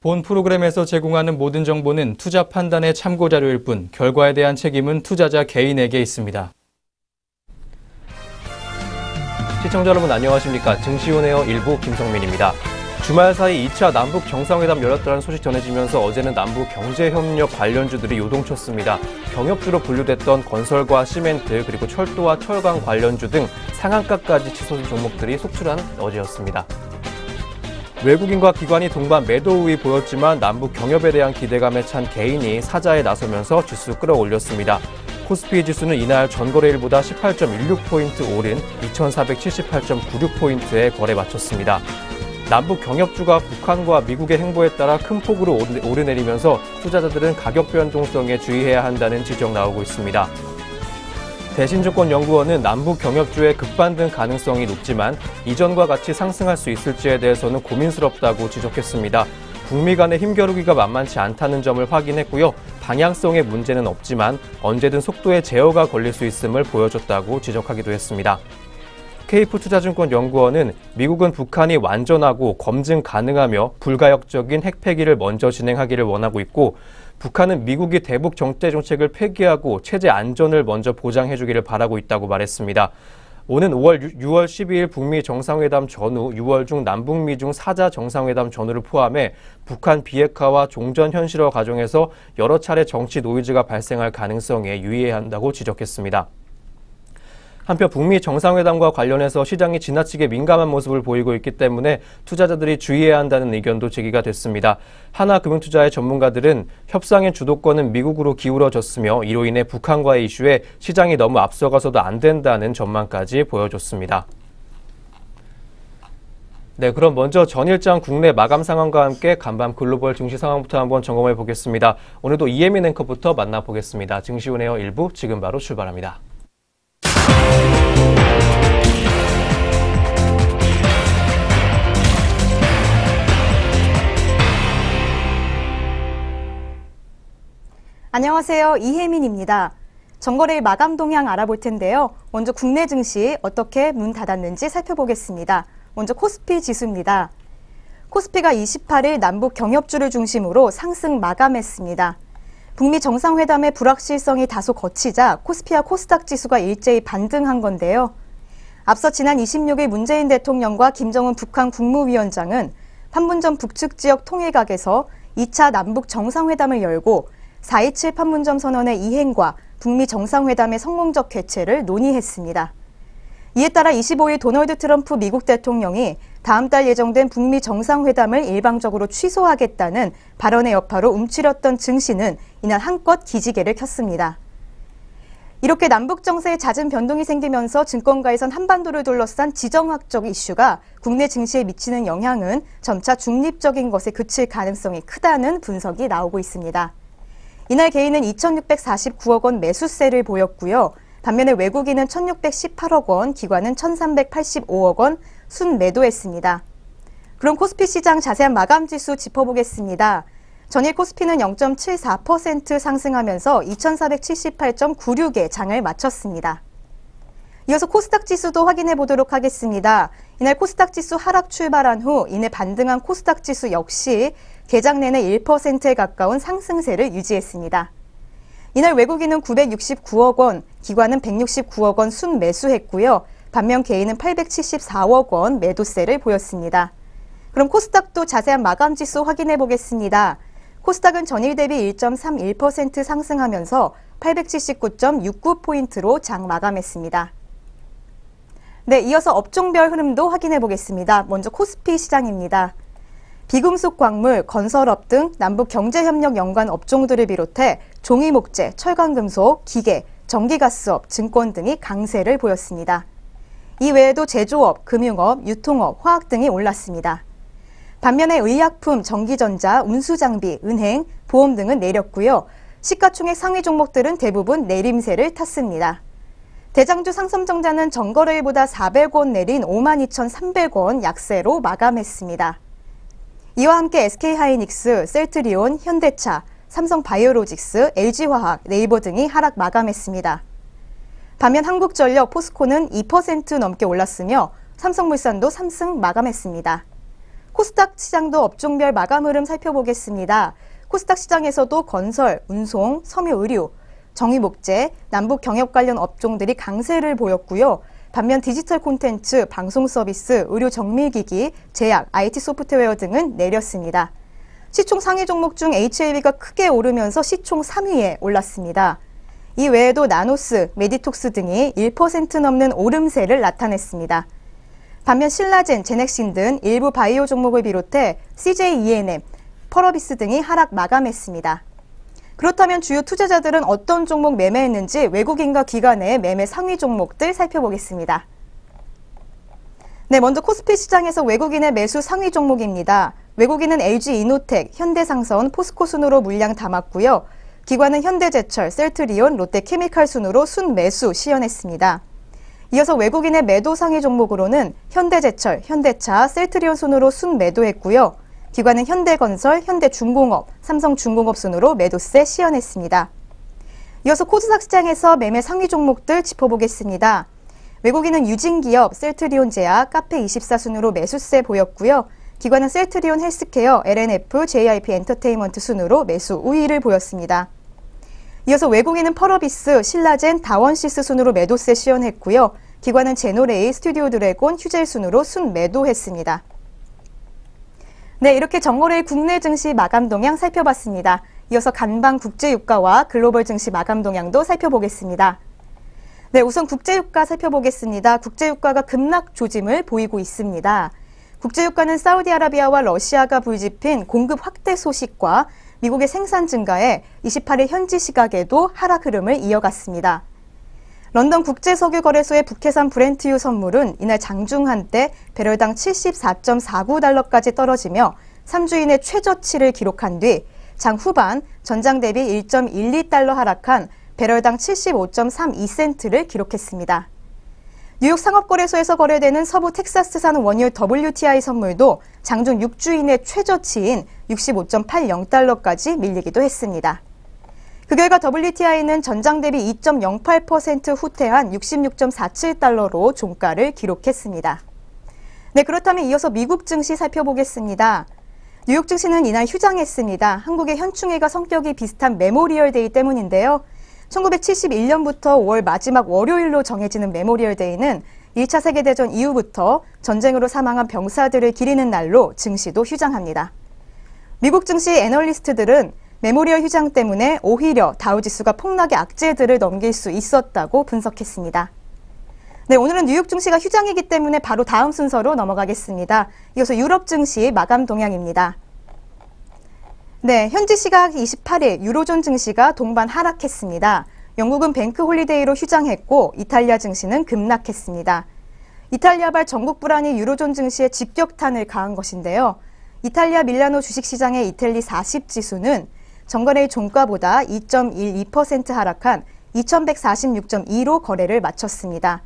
본 프로그램에서 제공하는 모든 정보는 투자 판단의 참고 자료일 뿐 결과에 대한 책임은 투자자 개인에게 있습니다. 시청자 여러분 안녕하십니까. 증시온에어 일부 김성민입니다. 주말 사이 2차 남북 정상회담 열렸다는 소식 전해지면서 어제는 남북 경제협력 관련주들이 요동쳤습니다. 경협주로 분류됐던 건설과 시멘트 그리고 철도와 철강 관련주 등 상한가까지 치솟은 종목들이 속출한 어제였습니다. 외국인과 기관이 동반 매도 우위 보였지만 남북 경협에 대한 기대감에 찬 개인이 사자에 나서면서 지수 끌어올렸습니다. 코스피 지수는 이날 전거래일보다 18.16포인트 오른 2478.96포인트에 거래 마쳤습니다. 남북 경협주가 북한과 미국의 행보에 따라 큰 폭으로 오르내리면서 투자자들은 가격 변동성에 주의해야 한다는 지적 나오고 있습니다. 대신증권연구원은 남북 경협주의 급반등 가능성이 높지만 이전과 같이 상승할 수 있을지에 대해서는 고민스럽다고 지적했습니다. 북미 간의 힘겨루기가 만만치 않다는 점을 확인했고요. 방향성의 문제는 없지만 언제든 속도의 제어가 걸릴 수 있음을 보여줬다고 지적하기도 했습니다. KF투자증권연구원은 미국은 북한이 완전하고 검증 가능하며 불가역적인 핵폐기를 먼저 진행하기를 원하고 있고 북한은 미국이 대북 정제 정책을 폐기하고 체제 안전을 먼저 보장해주기를 바라고 있다고 말했습니다. 오는 6월 12일 북미 정상회담 전후 6월 중 남북미 중 4자 정상회담 전후를 포함해 북한 비핵화와 종전 현실화 과정에서 여러 차례 정치 노이즈가 발생할 가능성에 유의해야 한다고 지적했습니다. 한편 북미 정상회담과 관련해서 시장이 지나치게 민감한 모습을 보이고 있기 때문에 투자자들이 주의해야 한다는 의견도 제기가 됐습니다. 하나금융투자의 전문가들은 협상의 주도권은 미국으로 기울어졌으며 이로 인해 북한과의 이슈에 시장이 너무 앞서가서도 안 된다는 전망까지 보여줬습니다. 네, 그럼 먼저 전일장 국내 마감 상황과 함께 간밤 글로벌 증시 상황부터 한번 점검해 보겠습니다. 오늘도 이혜민 앵커부터 만나보겠습니다. 증시온에어 1부 지금 바로 출발합니다. 안녕하세요. 이혜민입니다. 전거래일 마감 동향 알아볼 텐데요. 먼저 국내 증시 어떻게 문 닫았는지 살펴보겠습니다. 먼저 코스피 지수입니다. 코스피가 28일 남북 경협주를 중심으로 상승 마감했습니다. 북미 정상회담의 불확실성이 다소 거치자 코스피와 코스닥 지수가 일제히 반등한 건데요. 앞서 지난 26일 문재인 대통령과 김정은 북한 국무위원장은 판문점 북측 지역 통일각에서 2차 남북 정상회담을 열고 4.27 판문점 선언의 이행과 북미 정상회담의 성공적 개최를 논의했습니다. 이에 따라 25일 도널드 트럼프 미국 대통령이 다음 달 예정된 북미 정상회담을 일방적으로 취소하겠다는 발언의 여파로 움츠렸던 증시는 이날 한껏 기지개를 켰습니다. 이렇게 남북 정세에 잦은 변동이 생기면서 증권가에선 한반도를 둘러싼 지정학적 이슈가 국내 증시에 미치는 영향은 점차 중립적인 것에 그칠 가능성이 크다는 분석이 나오고 있습니다. 이날 개인은 2,649억 원 매수세를 보였고요. 반면에 외국인은 1,618억 원, 기관은 1,385억 원 순매도했습니다. 그럼 코스피 시장 자세한 마감 지수 짚어보겠습니다. 전일 코스피는 0.74% 상승하면서 2,478.96에 장을 마쳤습니다. 이어서 코스닥 지수도 확인해 보도록 하겠습니다. 이날 코스닥 지수 하락 출발한 후 이내 반등한 코스닥 지수 역시 개장 내내 1%에 가까운 상승세를 유지했습니다. 이날 외국인은 969억 원, 기관은 169억 원 순매수했고요. 반면 개인은 874억 원 매도세를 보였습니다. 그럼 코스닥도 자세한 마감 지수 확인해 보겠습니다. 코스닥은 전일 대비 1.31% 상승하면서 879.69포인트로 장 마감했습니다. 네, 이어서 업종별 흐름도 확인해 보겠습니다. 먼저 코스피 시장입니다. 비금속 광물, 건설업 등 남북 경제협력 연관 업종들을 비롯해 종이목재, 철강금속, 기계, 전기가스업, 증권 등이 강세를 보였습니다. 이 외에도 제조업, 금융업, 유통업, 화학 등이 올랐습니다. 반면에 의약품, 전기전자, 운수장비, 은행, 보험 등은 내렸고요. 시가총액 상위 종목들은 대부분 내림세를 탔습니다. 대장주 상সম정자는 전거래일보다 400원 내린 52,300원 약세로 마감했습니다. 이와 함께 SK하이닉스, 셀트리온, 현대차, 삼성바이오로직스, LG화학, 네이버 등이 하락 마감했습니다. 반면 한국전력, 포스코는 2% 넘게 올랐으며 삼성물산도 3승 마감했습니다. 코스닥 시장도 업종별 마감 흐름 살펴보겠습니다. 코스닥 시장에서도 건설, 운송, 섬유의류, 정유목재, 남북 경협 관련 업종들이 강세를 보였고요. 반면 디지털 콘텐츠, 방송 서비스, 의료 정밀기기, 제약, IT 소프트웨어 등은 내렸습니다. 시총 상위 종목 중 HAB가 크게 오르면서 시총 3위에 올랐습니다. 이 외에도 나노스, 메디톡스 등이 1% 넘는 오름세를 나타냈습니다. 반면 신라젠, 제넥신 등 일부 바이오 종목을 비롯해 CJ ENM, 펄어비스 등이 하락 마감했습니다. 그렇다면 주요 투자자들은 어떤 종목 매매했는지 외국인과 기관의 매매 상위 종목들 살펴보겠습니다. 네, 먼저 코스피 시장에서 외국인의 매수 상위 종목입니다. 외국인은 LG이노텍, 현대상선, 포스코 순으로 물량 담았고요. 기관은 현대제철, 셀트리온, 롯데케미칼 순으로 순매수 시연했습니다. 이어서 외국인의 매도 상위 종목으로는 현대제철, 현대차, 셀트리온 순으로 순매도했고요. 기관은 현대건설, 현대중공업, 삼성중공업 순으로 매도세 시연했습니다. 이어서 코스닥 시장에서 매매 상위 종목들 짚어보겠습니다. 외국인은 유진기업, 셀트리온제약, 카페24 순으로 매수세 보였고요. 기관은 셀트리온 헬스케어, LNF, JIP 엔터테인먼트 순으로 매수 우위를 보였습니다. 이어서 외국인은 펄어비스, 신라젠, 다원시스 순으로 매도세 시연했고요. 기관은 제노레이, 스튜디오 드래곤, 휴젤 순으로 순매도했습니다. 네, 이렇게 정거래일 국내 증시 마감 동향 살펴봤습니다. 이어서 간방 국제유가와 글로벌 증시 마감 동향도 살펴보겠습니다. 네, 우선 국제유가 살펴보겠습니다. 국제유가가 급락 조짐을 보이고 있습니다. 국제유가는 사우디아라비아와 러시아가 불집힌 공급 확대 소식과 미국의 생산 증가에 28일 현지 시각에도 하락 흐름을 이어갔습니다. 런던 국제석유거래소의 북해산 브렌트유 선물은 이날 장중 한때 배럴당 74.49달러까지 떨어지며 3주인의 최저치를 기록한 뒤 장 후반 전장 대비 1.12달러 하락한 배럴당 75.32센트를 기록했습니다. 뉴욕 상업거래소에서 거래되는 서부 텍사스산 원유 WTI 선물도 장중 6주인의 최저치인 65.80달러까지 밀리기도 했습니다. 그 결과 WTI는 전장 대비 2.08% 후퇴한 66.47달러로 종가를 기록했습니다. 네, 그렇다면 이어서 미국 증시 살펴보겠습니다. 뉴욕 증시는 이날 휴장했습니다. 한국의 현충일과 성격이 비슷한 메모리얼 데이 때문인데요. 1971년부터 5월 마지막 월요일로 정해지는 메모리얼 데이는 1차 세계대전 이후부터 전쟁으로 사망한 병사들을 기리는 날로 증시도 휴장합니다. 미국 증시 애널리스트들은 메모리얼 휴장 때문에 오히려 다우지수가 폭락의 악재들을 넘길 수 있었다고 분석했습니다. 네, 오늘은 뉴욕 증시가 휴장이기 때문에 바로 다음 순서로 넘어가겠습니다. 이어서 유럽 증시 마감 동향입니다. 네, 현지 시각 28일 유로존 증시가 동반 하락했습니다. 영국은 뱅크 홀리데이로 휴장했고 이탈리아 증시는 급락했습니다. 이탈리아발 전국 불안이 유로존 증시에 직격탄을 가한 것인데요. 이탈리아 밀라노 주식시장의 이텔리 40 지수는 전거래일 종가보다 2.12% 하락한 2146.2로 거래를 마쳤습니다.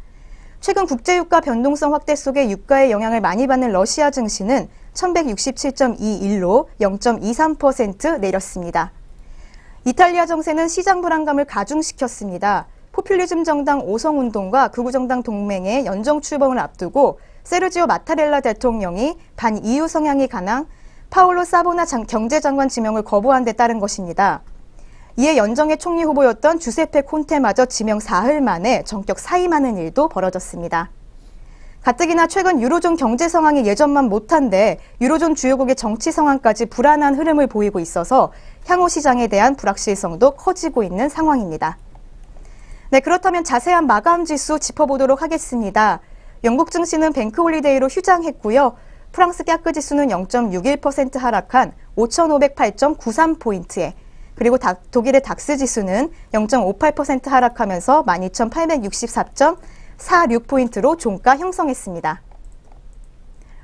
최근 국제유가 변동성 확대 속에 유가의 영향을 많이 받는 러시아 증시는 1167.21로 0.23% 내렸습니다. 이탈리아 정세는 시장 불안감을 가중시켰습니다. 포퓰리즘 정당 5성 운동과 극우정당 동맹의 연정 출범을 앞두고 세르지오 마타렐라 대통령이 반 EU 성향이 강한 파올로 사보나 경제장관 지명을 거부한 데 따른 것입니다. 이에 연정의 총리 후보였던 주세페 콘테마저 지명 사흘 만에 전격 사임하는 일도 벌어졌습니다. 가뜩이나 최근 유로존 경제 상황이 예전만 못한데 유로존 주요국의 정치 상황까지 불안한 흐름을 보이고 있어서 향후 시장에 대한 불확실성도 커지고 있는 상황입니다. 네, 그렇다면 자세한 마감 지수 짚어보도록 하겠습니다. 영국 증시는 뱅크 홀리데이로 휴장했고요. 프랑스 깍그 지수는 0.61% 하락한 5,508.93포인트에 그리고 독일의 닥스 지수는 0.58% 하락하면서 12,864.46포인트로 종가 형성했습니다.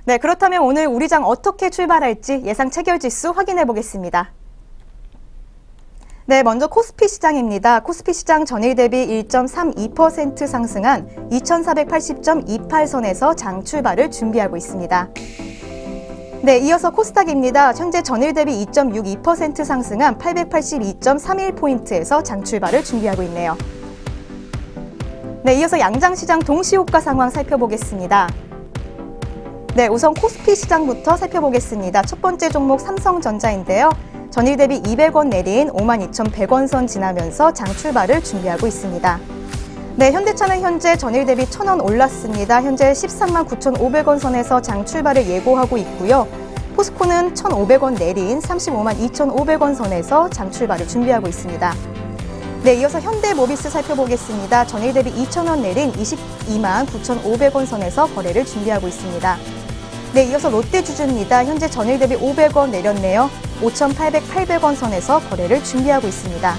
네, 그렇다면 오늘 우리장 어떻게 출발할지 예상 체결 지수 확인해 보겠습니다. 네, 먼저 코스피 시장입니다. 코스피 시장 전일 대비 1.32% 상승한 2480.28선에서 장 출발을 준비하고 있습니다. 네, 이어서 코스닥입니다. 현재 전일 대비 2.62% 상승한 882.31포인트에서 장출발을 준비하고 있네요. 네, 이어서 양장시장 동시호가 상황 살펴보겠습니다. 네, 우선 코스피 시장부터 살펴보겠습니다. 첫 번째 종목 삼성전자인데요. 전일 대비 200원 내린 52,100원 선 지나면서 장출발을 준비하고 있습니다. 네, 현대차는 현재 전일 대비 1,000원 올랐습니다. 현재 13만 9,500원 선에서 장출발을 예고하고 있고요. 포스코는 1,500원 내린 35만 2,500원 선에서 장출발을 준비하고 있습니다. 네, 이어서 현대모비스 살펴보겠습니다. 전일 대비 2,000원 내린 22만 9,500원 선에서 거래를 준비하고 있습니다. 네, 이어서 롯데주주입니다. 현재 전일 대비 500원 내렸네요. 5,800원 선에서 거래를 준비하고 있습니다.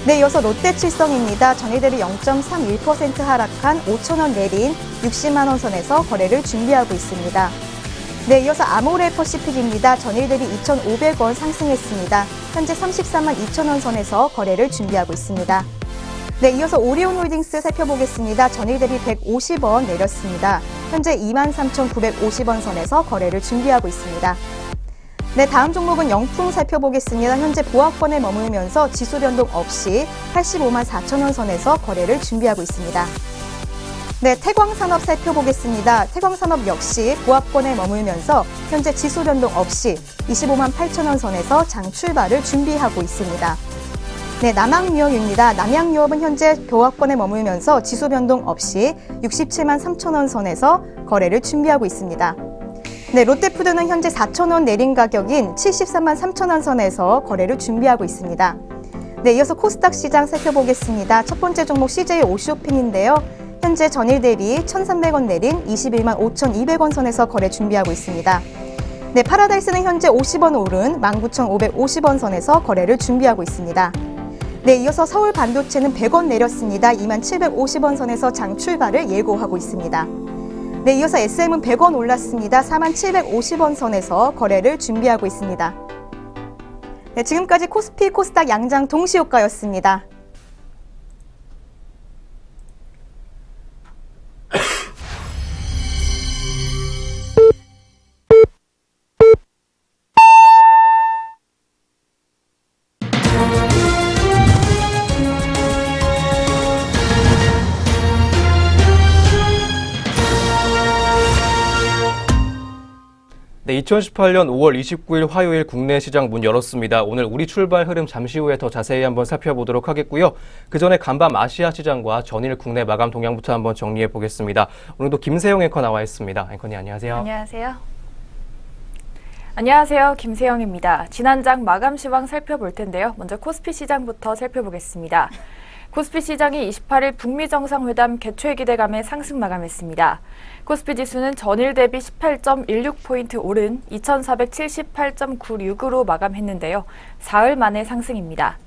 네, 이어서 롯데칠성입니다. 전일 대비 0.31% 하락한 5,000원 내린 60만 원 선에서 거래를 준비하고 있습니다. 네, 이어서 아모레퍼시픽입니다. 전일 대비 2,500원 상승했습니다. 현재 34만 2천원 선에서 거래를 준비하고 있습니다. 네, 이어서 오리온홀딩스 살펴보겠습니다. 전일 대비 150원 내렸습니다. 현재 23,950원 선에서 거래를 준비하고 있습니다. 네, 다음 종목은 영풍 살펴보겠습니다. 현재 보합권에 머물면서 지수 변동 없이 85만 4천원 선에서 거래를 준비하고 있습니다. 네, 태광산업 살펴보겠습니다. 태광산업 역시 보합권에 머물면서 현재 지수 변동 없이 25만 8천원 선에서 장출발을 준비하고 있습니다. 네, 남양유업입니다. 남양유업은 현재 보합권에 머물면서 지수 변동 없이 67만 3천원 선에서 거래를 준비하고 있습니다. 네, 롯데푸드는 현재 4천원 내린 가격인 73만 3천원 선에서 거래를 준비하고 있습니다. 네, 이어서 코스닥 시장 살펴보겠습니다. 첫 번째 종목 CJ 오쇼핑인데요. 현재 전일 대비 1,300원 내린 21만 5,200원 선에서 거래 준비하고 있습니다. 네, 파라다이스는 현재 50원 오른 19,550원 선에서 거래를 준비하고 있습니다. 네, 이어서 서울 반도체는 100원 내렸습니다. 2750원 선에서 장출발을 예고하고 있습니다. 네, 이어서 SM은 100원 올랐습니다. 4750원 선에서 거래를 준비하고 있습니다. 네, 지금까지 코스피, 코스닥 양장 동시효과였습니다. 네, 2018년 5월 29일 화요일 국내 시장 문 열었습니다. 오늘 우리 출발 흐름 잠시 후에 더 자세히 한번 살펴보도록 하겠고요. 그 전에 간밤 아시아 시장과 전일 국내 마감 동향부터 한번 정리해 보겠습니다. 오늘도 김세영 앵커 나와 있습니다. 앵커님 안녕하세요. 안녕하세요. 안녕하세요. 김세영입니다. 지난장 마감 시황 살펴볼 텐데요. 먼저 코스피 시장부터 살펴보겠습니다. 코스피 시장이 28일 북미 정상회담 개최 기대감에 상승 마감했습니다. 코스피 지수는 전일 대비 18.16포인트 오른 2478.96으로 마감했는데요. 사흘 만의 상승입니다.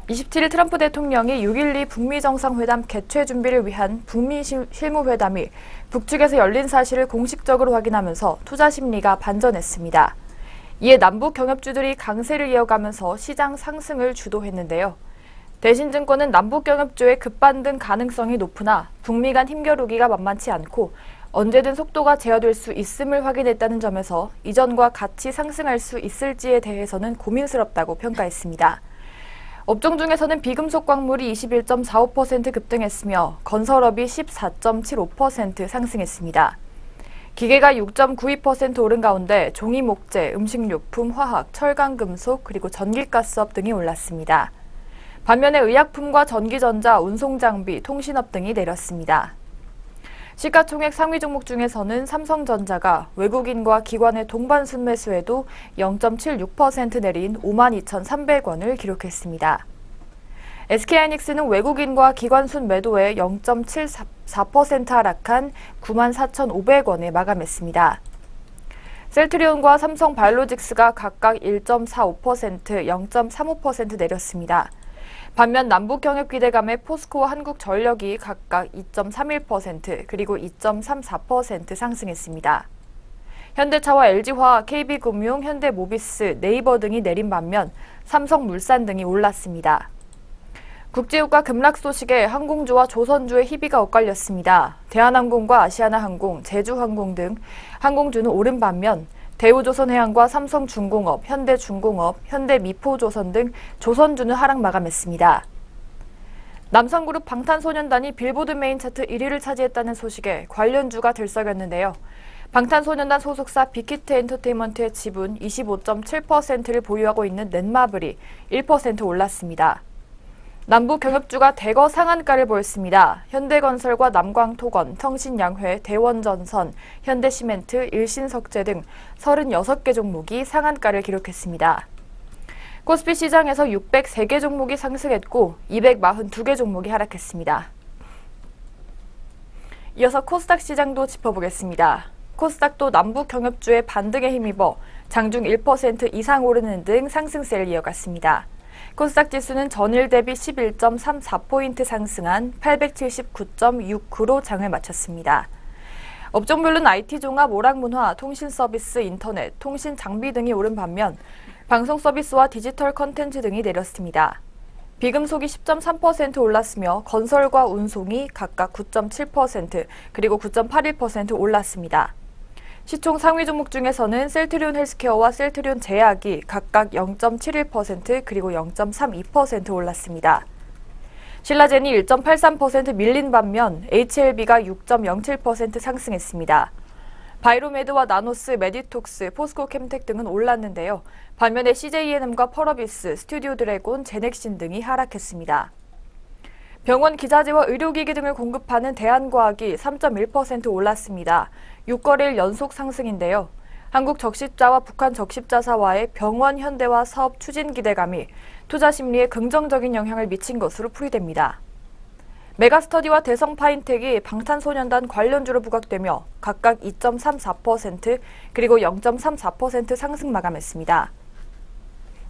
27일 트럼프 대통령이 6.12 북미 정상회담 개최 준비를 위한 북미 실무회담이 북측에서 열린 사실을 공식적으로 확인하면서 투자 심리가 반전했습니다. 이에 남북 경협주들이 강세를 이어가면서 시장 상승을 주도했는데요. 대신증권은 남북경협주의 급반등 가능성이 높으나 북미 간 힘겨루기가 만만치 않고 언제든 속도가 제어될 수 있음을 확인했다는 점에서 이전과 같이 상승할 수 있을지에 대해서는 고민스럽다고 평가했습니다. 업종 중에서는 비금속 광물이 21.45% 급등했으며 건설업이 14.75% 상승했습니다. 기계가 6.92% 오른 가운데 종이 목재, 음식료품, 화학, 철강금속 그리고 전기가스업 등이 올랐습니다. 반면에 의약품과 전기전자, 운송장비, 통신업 등이 내렸습니다. 시가총액 상위 종목 중에서는 삼성전자가 외국인과 기관의 동반 순매수에도 0.76% 내린 52,300원을 기록했습니다. SK하이닉스는 외국인과 기관 순매도에 0.74% 하락한 94,500원에 마감했습니다. 셀트리온과 삼성바이오로직스가 각각 1.45%, 0.35% 내렸습니다. 반면 남북 경협 기대감에 포스코와 한국전력이 각각 2.31% 그리고 2.34% 상승했습니다. 현대차와 LG화학, KB금융, 현대모비스, 네이버 등이 내린 반면 삼성물산 등이 올랐습니다. 국제유가 급락 소식에 항공주와 조선주의 희비가 엇갈렸습니다. 대한항공과 아시아나항공, 제주항공 등 항공주는 오른 반면 대우조선해양과 삼성중공업, 현대중공업, 현대미포조선 등 조선주는 하락 마감했습니다. 남성그룹 방탄소년단이 빌보드 메인 차트 1위를 차지했다는 소식에 관련주가 들썩였는데요. 방탄소년단 소속사 빅히트 엔터테인먼트의 지분 25.7%를 보유하고 있는 넷마블이 1% 올랐습니다. 남부 경협주가 대거 상한가를 보였습니다. 현대건설과 남광토건, 성신양회, 대원전선, 현대시멘트, 일신석재 등 36개 종목이 상한가를 기록했습니다. 코스피 시장에서 603개 종목이 상승했고 242개 종목이 하락했습니다. 이어서 코스닥 시장도 짚어보겠습니다. 코스닥도 남부 경협주의 반등에 힘입어 장중 1% 이상 오르는 등 상승세를 이어갔습니다. 코스닥 지수는 전일 대비 11.34포인트 상승한 879.69로 장을 마쳤습니다. 업종별로는 IT 종합, 오락문화, 통신서비스, 인터넷, 통신 장비 등이 오른 반면 방송 서비스와 디지털 컨텐츠 등이 내렸습니다. 비금속이 10.3% 올랐으며 건설과 운송이 각각 9.7% 그리고 9.81% 올랐습니다. 시총 상위 종목 중에서는 셀트리온 헬스케어와 셀트리온 제약이 각각 0.71% 그리고 0.32% 올랐습니다. 신라젠이 1.83% 밀린 반면 HLB가 6.07% 상승했습니다. 바이로메드와 나노스, 메디톡스, 포스코캠텍 등은 올랐는데요. 반면에 CJENM과 펄어비스, 스튜디오 드래곤, 제넥신 등이 하락했습니다. 병원 기자재와 의료기기 등을 공급하는 대한과학이 3.1% 올랐습니다. 6거래일 연속 상승인데요. 한국 적십자와 북한 적십자사와의 병원 현대화 사업 추진 기대감이 투자 심리에 긍정적인 영향을 미친 것으로 풀이됩니다. 메가스터디와 대성파인텍이 방탄소년단 관련주로 부각되며 각각 2.34% 그리고 0.34% 상승 마감했습니다.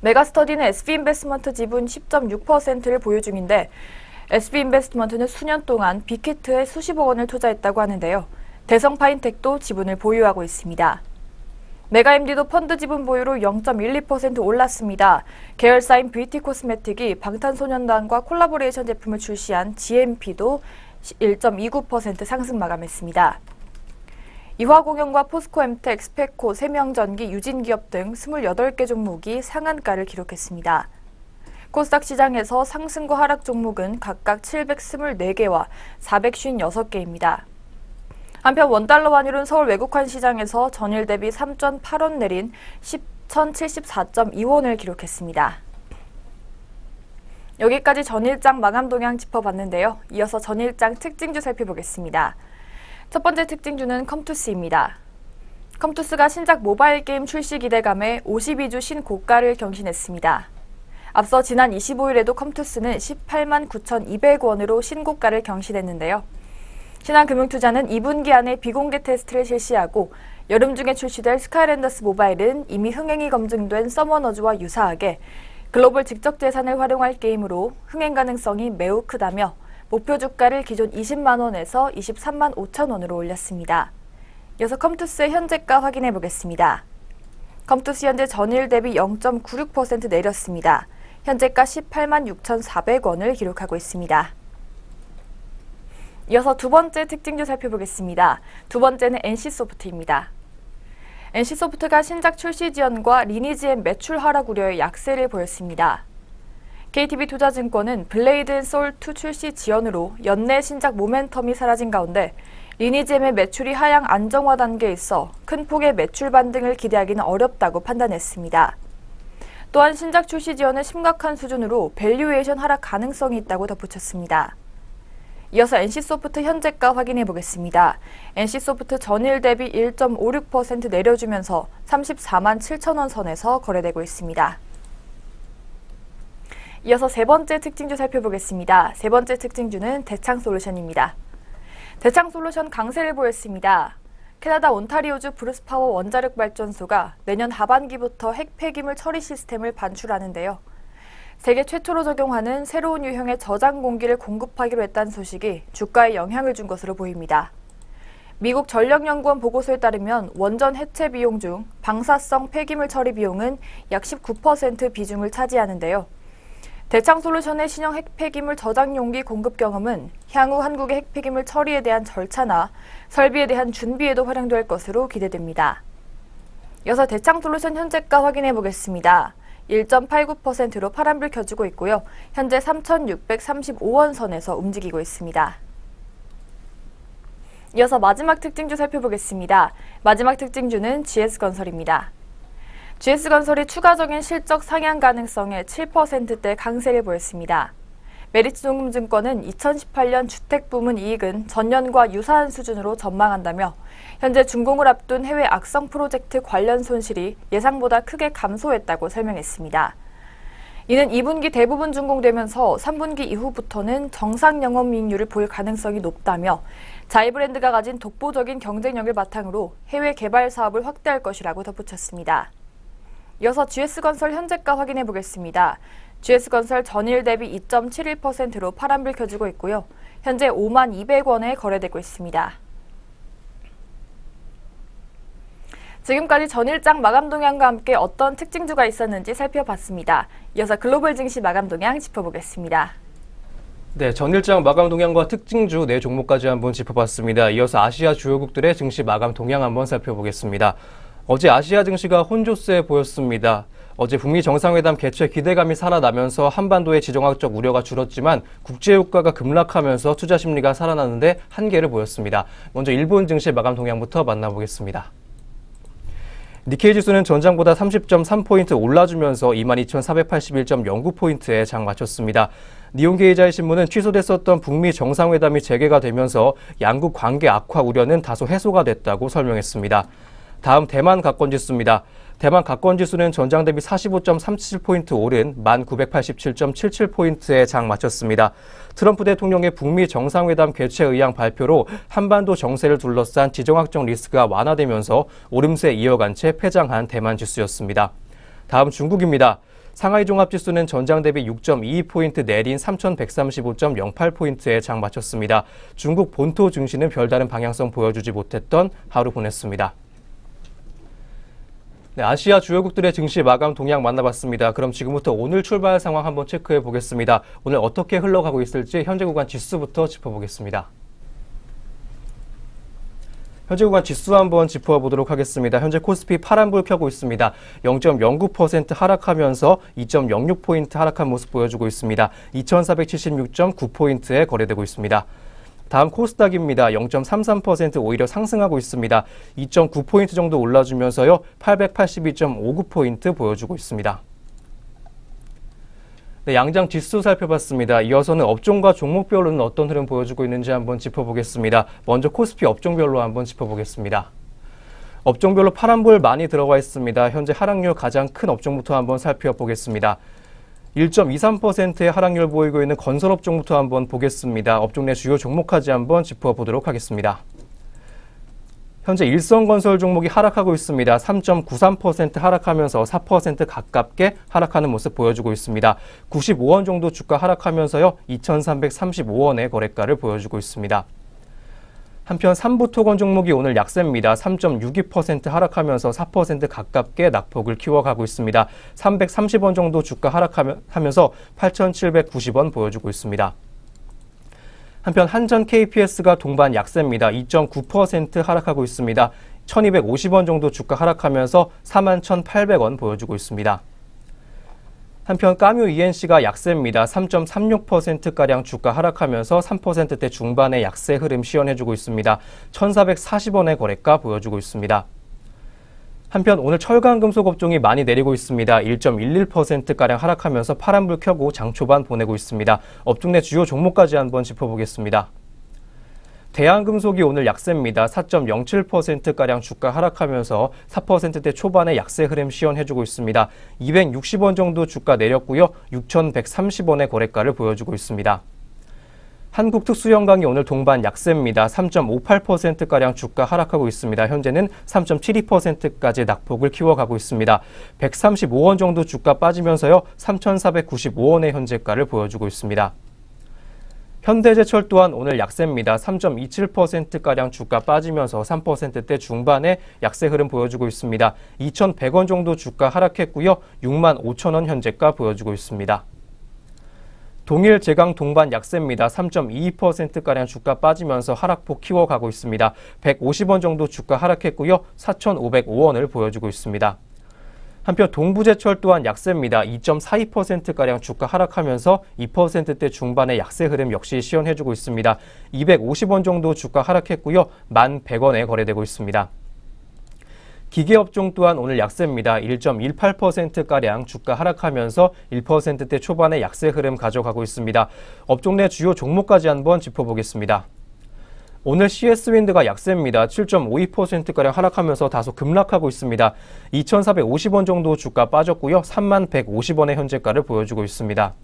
메가스터디는 SB인베스트먼트 지분 10.6%를 보유 중인데 SB인베스트먼트는 수년 동안 빅히트에 수십억 원을 투자했다고 하는데요. 대성파인텍도 지분을 보유하고 있습니다. 메가MD도 펀드 지분 보유로 0.12% 올랐습니다. 계열사인 뷰티 코스메틱이 방탄소년단과 콜라보레이션 제품을 출시한 GMP도 1.29% 상승 마감했습니다. 이화공영과 포스코엠텍, 스페코, 세명전기, 유진기업 등 28개 종목이 상한가를 기록했습니다. 코스닥 시장에서 상승과 하락 종목은 각각 724개와 456개입니다. 한편 원달러 환율은 서울 외국환 시장에서 전일 대비 3.8원 내린 10,074.2원을 기록했습니다. 여기까지 전일장 마감 동향 짚어봤는데요. 이어서 전일장 특징주 살펴보겠습니다. 첫 번째 특징주는 컴투스입니다. 컴투스가 신작 모바일 게임 출시 기대감에 52주 신고가를 경신했습니다. 앞서 지난 25일에도 컴투스는 18만 9,200원으로 신고가를 경신했는데요. 신한금융투자는 2분기 안에 비공개 테스트를 실시하고 여름 중에 출시될 스카이랜더스 모바일은 이미 흥행이 검증된 서머너즈와 유사하게 글로벌 직접 재산을 활용할 게임으로 흥행 가능성이 매우 크다며 목표 주가를 기존 20만 원에서 23만 5천 원으로 올렸습니다. 이어서 컴투스의 현재가 확인해 보겠습니다. 컴투스 현재 전일 대비 0.96% 내렸습니다. 현재가 18만 6,400원을 기록하고 있습니다. 이어서 두 번째 특징주 살펴보겠습니다. 두 번째는 NC소프트입니다. NC소프트가 신작 출시 지연과 리니지 M 매출 하락 우려에 약세를 보였습니다. KTB투자증권은 블레이드 앤 소울2 출시 지연으로 연내 신작 모멘텀이 사라진 가운데 리니지 M의 매출이 하향 안정화 단계에 있어 큰 폭의 매출 반등을 기대하기는 어렵다고 판단했습니다. 또한 신작 출시 지연은 심각한 수준으로 밸류에이션 하락 가능성이 있다고 덧붙였습니다. 이어서 NC소프트 현재가 확인해 보겠습니다. NC소프트 전일 대비 1.56% 내려주면서 34만 7천 원 선에서 거래되고 있습니다. 이어서 세 번째 특징주 살펴보겠습니다. 세 번째 특징주는 대창솔루션입니다. 대창솔루션 강세를 보였습니다. 캐나다 온타리오주 브루스파워 원자력 발전소가 내년 하반기부터 핵 폐기물 처리 시스템을 반출하는데요. 세계 최초로 적용하는 새로운 유형의 저장 공기를 공급하기로 했다는 소식이 주가에 영향을 준 것으로 보입니다. 미국 전력연구원 보고서에 따르면 원전 해체 비용 중 방사성 폐기물 처리 비용은 약 19% 비중을 차지하는데요. 대창솔루션의 신형 핵폐기물 저장 용기 공급 경험은 향후 한국의 핵폐기물 처리에 대한 절차나 설비에 대한 준비에도 활용될 것으로 기대됩니다. 이어서 대창솔루션 현재가 확인해 보겠습니다. 1.89%로 파란불 켜지고 있고요. 현재 3,635원 선에서 움직이고 있습니다. 이어서 마지막 특징주 살펴보겠습니다. 마지막 특징주는 GS건설입니다. GS건설이 추가적인 실적 상향 가능성에 7%대 강세를 보였습니다. 메리츠노금증권은 2018년 주택부문 이익은 전년과 유사한 수준으로 전망한다며 현재 준공을 앞둔 해외 악성 프로젝트 관련 손실이 예상보다 크게 감소했다고 설명했습니다. 이는 2분기 대부분 준공되면서 3분기 이후부터는 정상 영업이익률을 볼 가능성이 높다며 자이브랜드가 가진 독보적인 경쟁력을 바탕으로 해외 개발 사업을 확대할 것이라고 덧붙였습니다. 이어서 GS건설 현재가 확인해 보겠습니다. GS건설 전일 대비 2.71%로 파란불 켜지고 있고요. 현재 5만 200원에 거래되고 있습니다. 지금까지 전일장 마감 동향과 함께 어떤 특징주가 있었는지 살펴봤습니다. 이어서 글로벌 증시 마감 동향 짚어보겠습니다. 네, 전일장 마감 동향과 특징주 4종목까지 한번 짚어봤습니다. 이어서 아시아 주요국들의 증시 마감 동향 한번 살펴보겠습니다. 어제 아시아 증시가 혼조세 보였습니다. 어제 북미 정상회담 개최 기대감이 살아나면서 한반도의 지정학적 우려가 줄었지만 국제유가가 급락하면서 투자 심리가 살아나는데 한계를 보였습니다. 먼저 일본 증시 마감 동향부터 만나보겠습니다. 니케이 지수는 전장보다 30.3포인트 올라주면서 22,481.09포인트에 장 마쳤습니다. 니혼게이자이 신문은 취소됐었던 북미 정상회담이 재개가 되면서 양국 관계 악화 우려는 다소 해소가 됐다고 설명했습니다. 다음 대만 가권지수입니다. 대만 가권지수는 전장 대비 45.37포인트 오른 1987.77포인트에 장 마쳤습니다. 트럼프 대통령의 북미 정상회담 개최 의향 발표로 한반도 정세를 둘러싼 지정학적 리스크가 완화되면서 오름세 이어간 채 폐장한 대만 지수였습니다. 다음 중국입니다. 상하이 종합지수는 전장 대비 6.22포인트 내린 3,135.08포인트에 장 마쳤습니다. 중국 본토 증시는 별다른 방향성 보여주지 못했던 하루 보냈습니다. 네, 아시아 주요국들의 증시 마감 동향 만나봤습니다. 그럼 지금부터 오늘 출발 상황 한번 체크해 보겠습니다. 오늘 어떻게 흘러가고 있을지 현재 구간 지수부터 짚어보겠습니다. 현재 구간 지수 한번 짚어보도록 하겠습니다. 현재 코스피 파란불 켜고 있습니다. 0.09% 하락하면서 2.06포인트 하락한 모습 보여주고 있습니다. 2,476.9포인트에 거래되고 있습니다. 다음 코스닥입니다. 0.33% 오히려 상승하고 있습니다. 2.9포인트 정도 올라주면서요. 882.59포인트 보여주고 있습니다. 네, 양장 지수 살펴봤습니다. 이어서는 업종과 종목별로는 어떤 흐름 보여주고 있는지 한번 짚어보겠습니다. 먼저 코스피 업종별로 한번 짚어보겠습니다. 업종별로 파란불 많이 들어가 있습니다. 현재 하락률 가장 큰 업종부터 한번 살펴보겠습니다. 1.23%의 하락률 보이고 있는 건설업종부터 한번 보겠습니다. 업종 내 주요 종목까지 한번 짚어보도록 하겠습니다. 현재 일성건설 종목이 하락하고 있습니다. 3.93% 하락하면서 4% 가깝게 하락하는 모습 보여주고 있습니다. 95원 정도 주가 하락하면서요. 2,335원의 거래가를 보여주고 있습니다. 한편 삼부토건 종목이 오늘 약세입니다. 3.62% 하락하면서 4% 가깝게 낙폭을 키워가고 있습니다. 330원 정도 주가 하락하면서 8,790원 보여주고 있습니다. 한편 한전 KPS가 동반 약세입니다. 2.9% 하락하고 있습니다. 1,250원 정도 주가 하락하면서 41,800원 보여주고 있습니다. 한편 까뮤 ENC가 약세입니다. 3.36%가량 주가 하락하면서 3%대 중반의 약세 흐름 시연해주고 있습니다. 1,440원의 거래가 보여주고 있습니다. 한편 오늘 철강금속 업종이 많이 내리고 있습니다. 1.11%가량 하락하면서 파란불 켜고 장 초반 보내고 있습니다. 업종 내 주요 종목까지 한번 짚어보겠습니다. 대한금속이 오늘 약세입니다. 4.07%가량 주가 하락하면서 4%대 초반의 약세 흐름 시연해주고 있습니다. 260원 정도 주가 내렸고요. 6,130원의 거래가를 보여주고 있습니다. 한국특수형광이 오늘 동반 약세입니다. 3.58%가량 주가 하락하고 있습니다. 현재는 3.72%까지 낙폭을 키워가고 있습니다. 135원 정도 주가 빠지면서요. 3,495원의 현재가를 보여주고 있습니다. 현대제철 또한 오늘 약세입니다. 3.27%가량 주가 빠지면서 3%대 중반의 약세 흐름 보여주고 있습니다. 2,100원 정도 주가 하락했고요. 65,000원 현재가 보여주고 있습니다. 동일 제강 동반 약세입니다. 3.22%가량 주가 빠지면서 하락폭 키워가고 있습니다. 150원 정도 주가 하락했고요. 4,505원을 보여주고 있습니다. 한편 동부제철 또한 약세입니다. 2.42%가량 주가 하락하면서 2%대 중반의 약세 흐름 역시 시연해주고 있습니다. 250원 정도 주가 하락했고요. 1,100원에 거래되고 있습니다. 기계업종 또한 오늘 약세입니다. 1.18%가량 주가 하락하면서 1%대 초반의 약세 흐름 가져가고 있습니다. 업종 내 주요 종목까지 한번 짚어보겠습니다. 오늘 CS윈드가 약세입니다. 7.52%가량 하락하면서 다소 급락하고 있습니다. 2,450원 정도 주가 빠졌고요. 3150원의 현재가를 보여주고 있습니다.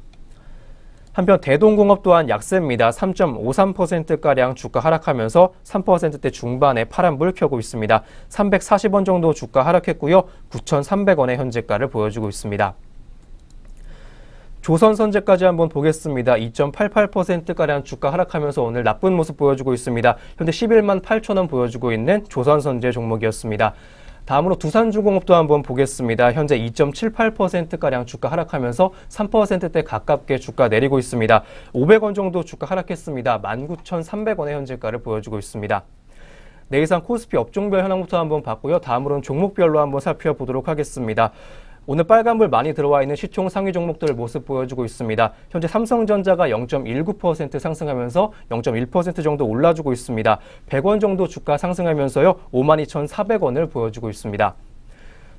한편 대동공업 또한 약세입니다. 3.53%가량 주가 하락하면서 3%대 중반에 파란불 켜고 있습니다. 340원 정도 주가 하락했고요. 9,300원의 현재가를 보여주고 있습니다. 조선선제까지 한번 보겠습니다. 2.88%가량 주가 하락하면서 오늘 나쁜 모습 보여주고 있습니다. 현재 11만 8천원 보여주고 있는 조선선제 종목이었습니다. 다음으로 두산중공업도 한번 보겠습니다. 현재 2.78%가량 주가 하락하면서 3%대 가깝게 주가 내리고 있습니다. 500원 정도 주가 하락했습니다. 19,300원의 현재가를 보여주고 있습니다. 네, 이상 코스피 업종별 현황부터 한번 봤고요. 다음으로는 종목별로 한번 살펴보도록 하겠습니다. 오늘 빨간불 많이 들어와 있는 시총 상위 종목들 모습 보여주고 있습니다. 현재 삼성전자가 0.19% 상승하면서 0.1% 정도 올라주고 있습니다. 100원 정도 주가 상승하면서요. 52,400원을 보여주고 있습니다.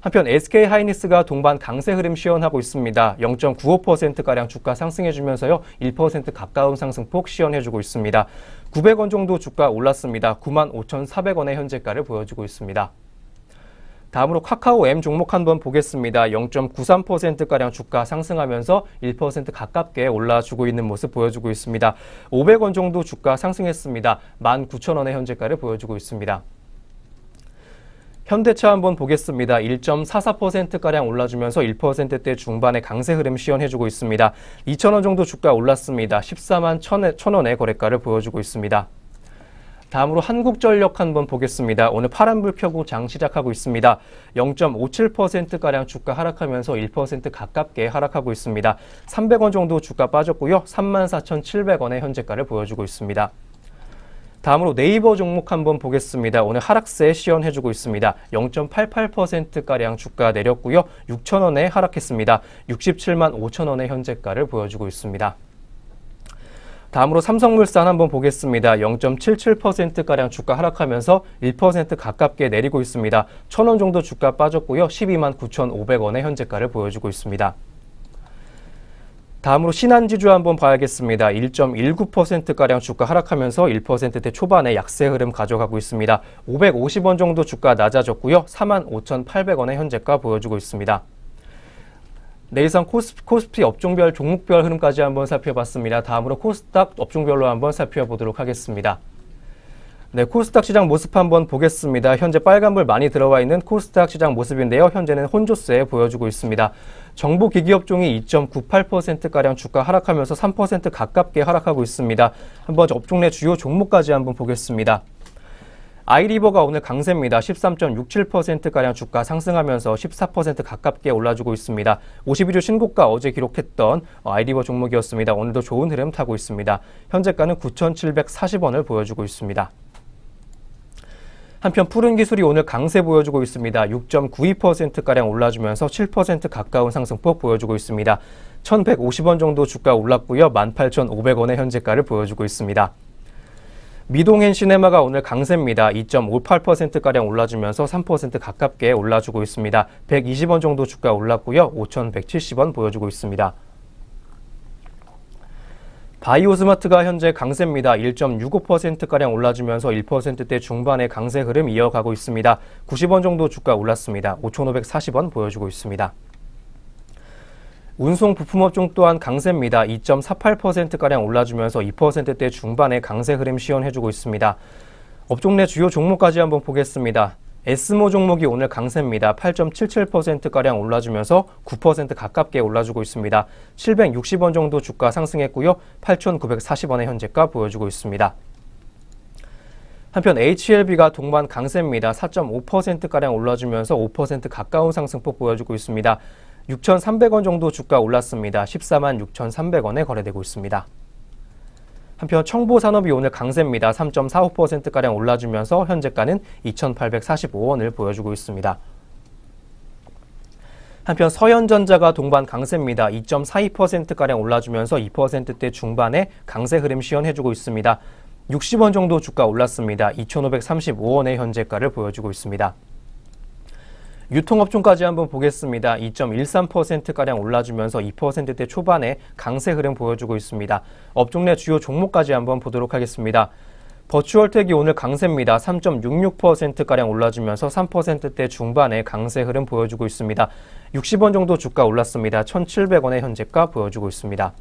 한편 SK하이닉스가 동반 강세 흐름 시연하고 있습니다. 0.95%가량 주가 상승해주면서요. 1% 가까운 상승폭 시연해주고 있습니다. 900원 정도 주가 올랐습니다. 95,400원의 현재가를 보여주고 있습니다. 다음으로 카카오M 종목 한번 보겠습니다. 0.93%가량 주가 상승하면서 1% 가깝게 올라주고 있는 모습 보여주고 있습니다. 500원 정도 주가 상승했습니다. 19,000원의 현재가를 보여주고 있습니다. 현대차 한번 보겠습니다. 1.44%가량 올라주면서 1%대 중반의 강세 흐름 시연해주고 있습니다. 2,000원 정도 주가 올랐습니다. 14만 1,000원의 거래가를 보여주고 있습니다. 다음으로 한국전력 한번 보겠습니다. 오늘 파란불 켜고 장 시작하고 있습니다. 0.57%가량 주가 하락하면서 1% 가깝게 하락하고 있습니다. 300원 정도 주가 빠졌고요. 34,700원의 현재가를 보여주고 있습니다. 다음으로 네이버 종목 한번 보겠습니다. 오늘 하락세 시연해주고 있습니다. 0.88%가량 주가 내렸고요. 6,000원에 하락했습니다. 67만 5천원의 현재가를 보여주고 있습니다. 다음으로 삼성물산 한번 보겠습니다. 0.77%가량 주가 하락하면서 1% 가깝게 내리고 있습니다. 1,000원 정도 주가 빠졌고요. 12만 9,500원의 현재가를 보여주고 있습니다. 다음으로 신한지주 한번 봐야겠습니다. 1.19%가량 주가 하락하면서 1%대 초반의 약세 흐름 가져가고 있습니다. 550원 정도 주가 낮아졌고요. 45,800원의 현재가 보여주고 있습니다. 네, 이상 코스피 업종별 종목별 흐름까지 한번 살펴봤습니다. 다음으로 코스닥 업종별로 한번 살펴보도록 하겠습니다. 네, 코스닥 시장 모습 한번 보겠습니다. 현재 빨간불 많이 들어와 있는 코스닥 시장 모습인데요. 현재는 혼조세 보여주고 있습니다. 정보기기 업종이 2.98%가량 주가 하락하면서 3% 가깝게 하락하고 있습니다. 한번 업종 내 주요 종목까지 한번 보겠습니다. 아이리버가 오늘 강세입니다. 13.67%가량 주가 상승하면서 14% 가깝게 올라주고 있습니다. 52주 신고가 어제 기록했던 아이리버 종목이었습니다. 오늘도 좋은 흐름 타고 있습니다. 현재가는 9,740원을 보여주고 있습니다. 한편 푸른기술이 오늘 강세 보여주고 있습니다. 6.92%가량 올라주면서 7% 가까운 상승폭 보여주고 있습니다. 1,150원 정도 주가 올랐고요. 18,500원의 현재가를 보여주고 있습니다. 미동앤시네마가 오늘 강세입니다. 2.58%가량 올라주면서 3% 가깝게 올라주고 있습니다. 120원 정도 주가 올랐고요. 5,170원 보여주고 있습니다. 바이오스마트가 현재 강세입니다. 1.65%가량 올라주면서 1%대 중반의 강세 흐름 이어가고 있습니다. 90원 정도 주가 올랐습니다. 5,540원 보여주고 있습니다. 운송 부품업종 또한 강세입니다. 2.48%가량 올라주면서 2%대 중반의 강세 흐름 시연해주고 있습니다. 업종 내 주요 종목까지 한번 보겠습니다. 에스모 종목이 오늘 강세입니다. 8.77%가량 올라주면서 9% 가깝게 올라주고 있습니다. 760원 정도 주가 상승했고요. 8,940원의 현재가 보여주고 있습니다. 한편 HLB가 동반 강세입니다. 4.5%가량 올라주면서 5% 가까운 상승폭 보여주고 있습니다. 6,300원 정도 주가 올랐습니다. 14만 6,300원에 거래되고 있습니다. 한편 청보산업이 오늘 강세입니다. 3.45%가량 올라주면서 현재가는 2,845원을 보여주고 있습니다. 한편 서현전자가 동반 강세입니다. 2.42%가량 올라주면서 2%대 중반의 강세 흐름 시현해주고 있습니다. 60원 정도 주가 올랐습니다. 2,535원의 현재가를 보여주고 있습니다. 유통업종까지 한번 보겠습니다. 2.13%가량 올라주면서 2%대 초반의 강세 흐름 보여주고 있습니다. 업종 내 주요 종목까지 한번 보도록 하겠습니다. 버추얼텍이 오늘 강세입니다. 3.66%가량 올라주면서 3%대 중반의 강세 흐름 보여주고 있습니다. 60원 정도 주가 올랐습니다. 1,700원의 현재가 보여주고 있습니다.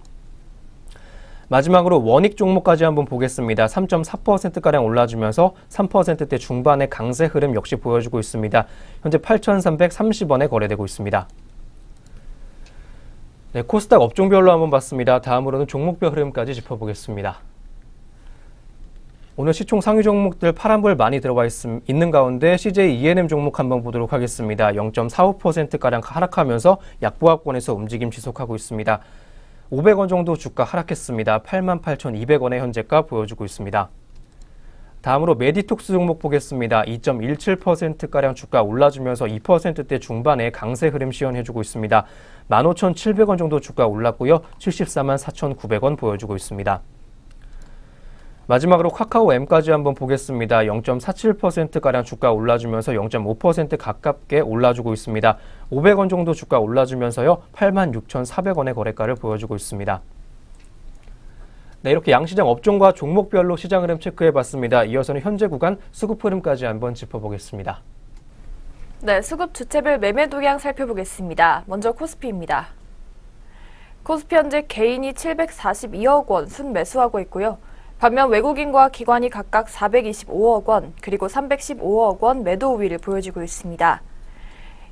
마지막으로 원익 종목까지 한번 보겠습니다. 3.4%가량 올라주면서 3%대 중반의 강세 흐름 역시 보여주고 있습니다. 현재 8,330원에 거래되고 있습니다. 네, 코스닥 업종별로 한번 봤습니다. 다음으로는 종목별 흐름까지 짚어보겠습니다. 오늘 시총 상위 종목들 파란불 많이 들어와 있는 가운데 CJ E&M 종목 한번 보도록 하겠습니다. 0.45%가량 하락하면서 약보합권에서 움직임 지속하고 있습니다. 500원 정도 주가 하락했습니다. 88,200원의 현재가 보여주고 있습니다. 다음으로 메디톡스 종목 보겠습니다. 2.17%가량 주가 올라주면서 2%대 중반의 강세 흐름 시현해주고 있습니다. 15,700원 정도 주가 올랐고요. 74만 4,900원 보여주고 있습니다. 마지막으로 카카오M까지 한번 보겠습니다. 0.47%가량 주가 올라주면서 0.5% 가깝게 올라주고 있습니다. 500원 정도 주가 올라주면서요. 86,400원의 거래가를 보여주고 있습니다. 네, 이렇게 양시장 업종과 종목별로 시장 흐름 체크해봤습니다. 이어서는 현재 구간 수급 흐름까지 한번 짚어보겠습니다. 네, 수급 주체별 매매 동향 살펴보겠습니다. 먼저 코스피입니다. 코스피 현재 개인이 742억 원 순매수하고 있고요. 반면 외국인과 기관이 각각 425억 원, 그리고 315억 원 매도 우위를 보여주고 있습니다.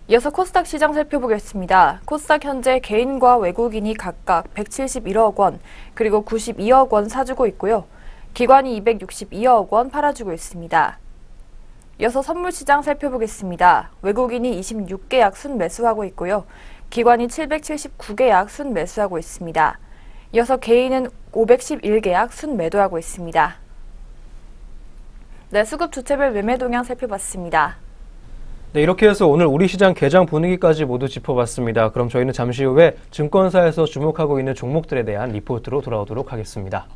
이어서 코스닥 시장 살펴보겠습니다. 코스닥 현재 개인과 외국인이 각각 171억 원, 그리고 92억 원 사주고 있고요. 기관이 262억 원 팔아주고 있습니다. 이어서 선물시장 살펴보겠습니다. 외국인이 26계약 순매수하고 있고요. 기관이 779계약 순매수하고 있습니다. 이어서 개인은 511계약 순매도하고 있습니다. 네, 수급 주체별 매매 동향 살펴봤습니다. 네, 이렇게 해서 오늘 우리 시장 개장 분위기까지 모두 짚어봤습니다. 그럼 저희는 잠시 후에 증권사에서 주목하고 있는 종목들에 대한 리포트로 돌아오도록 하겠습니다.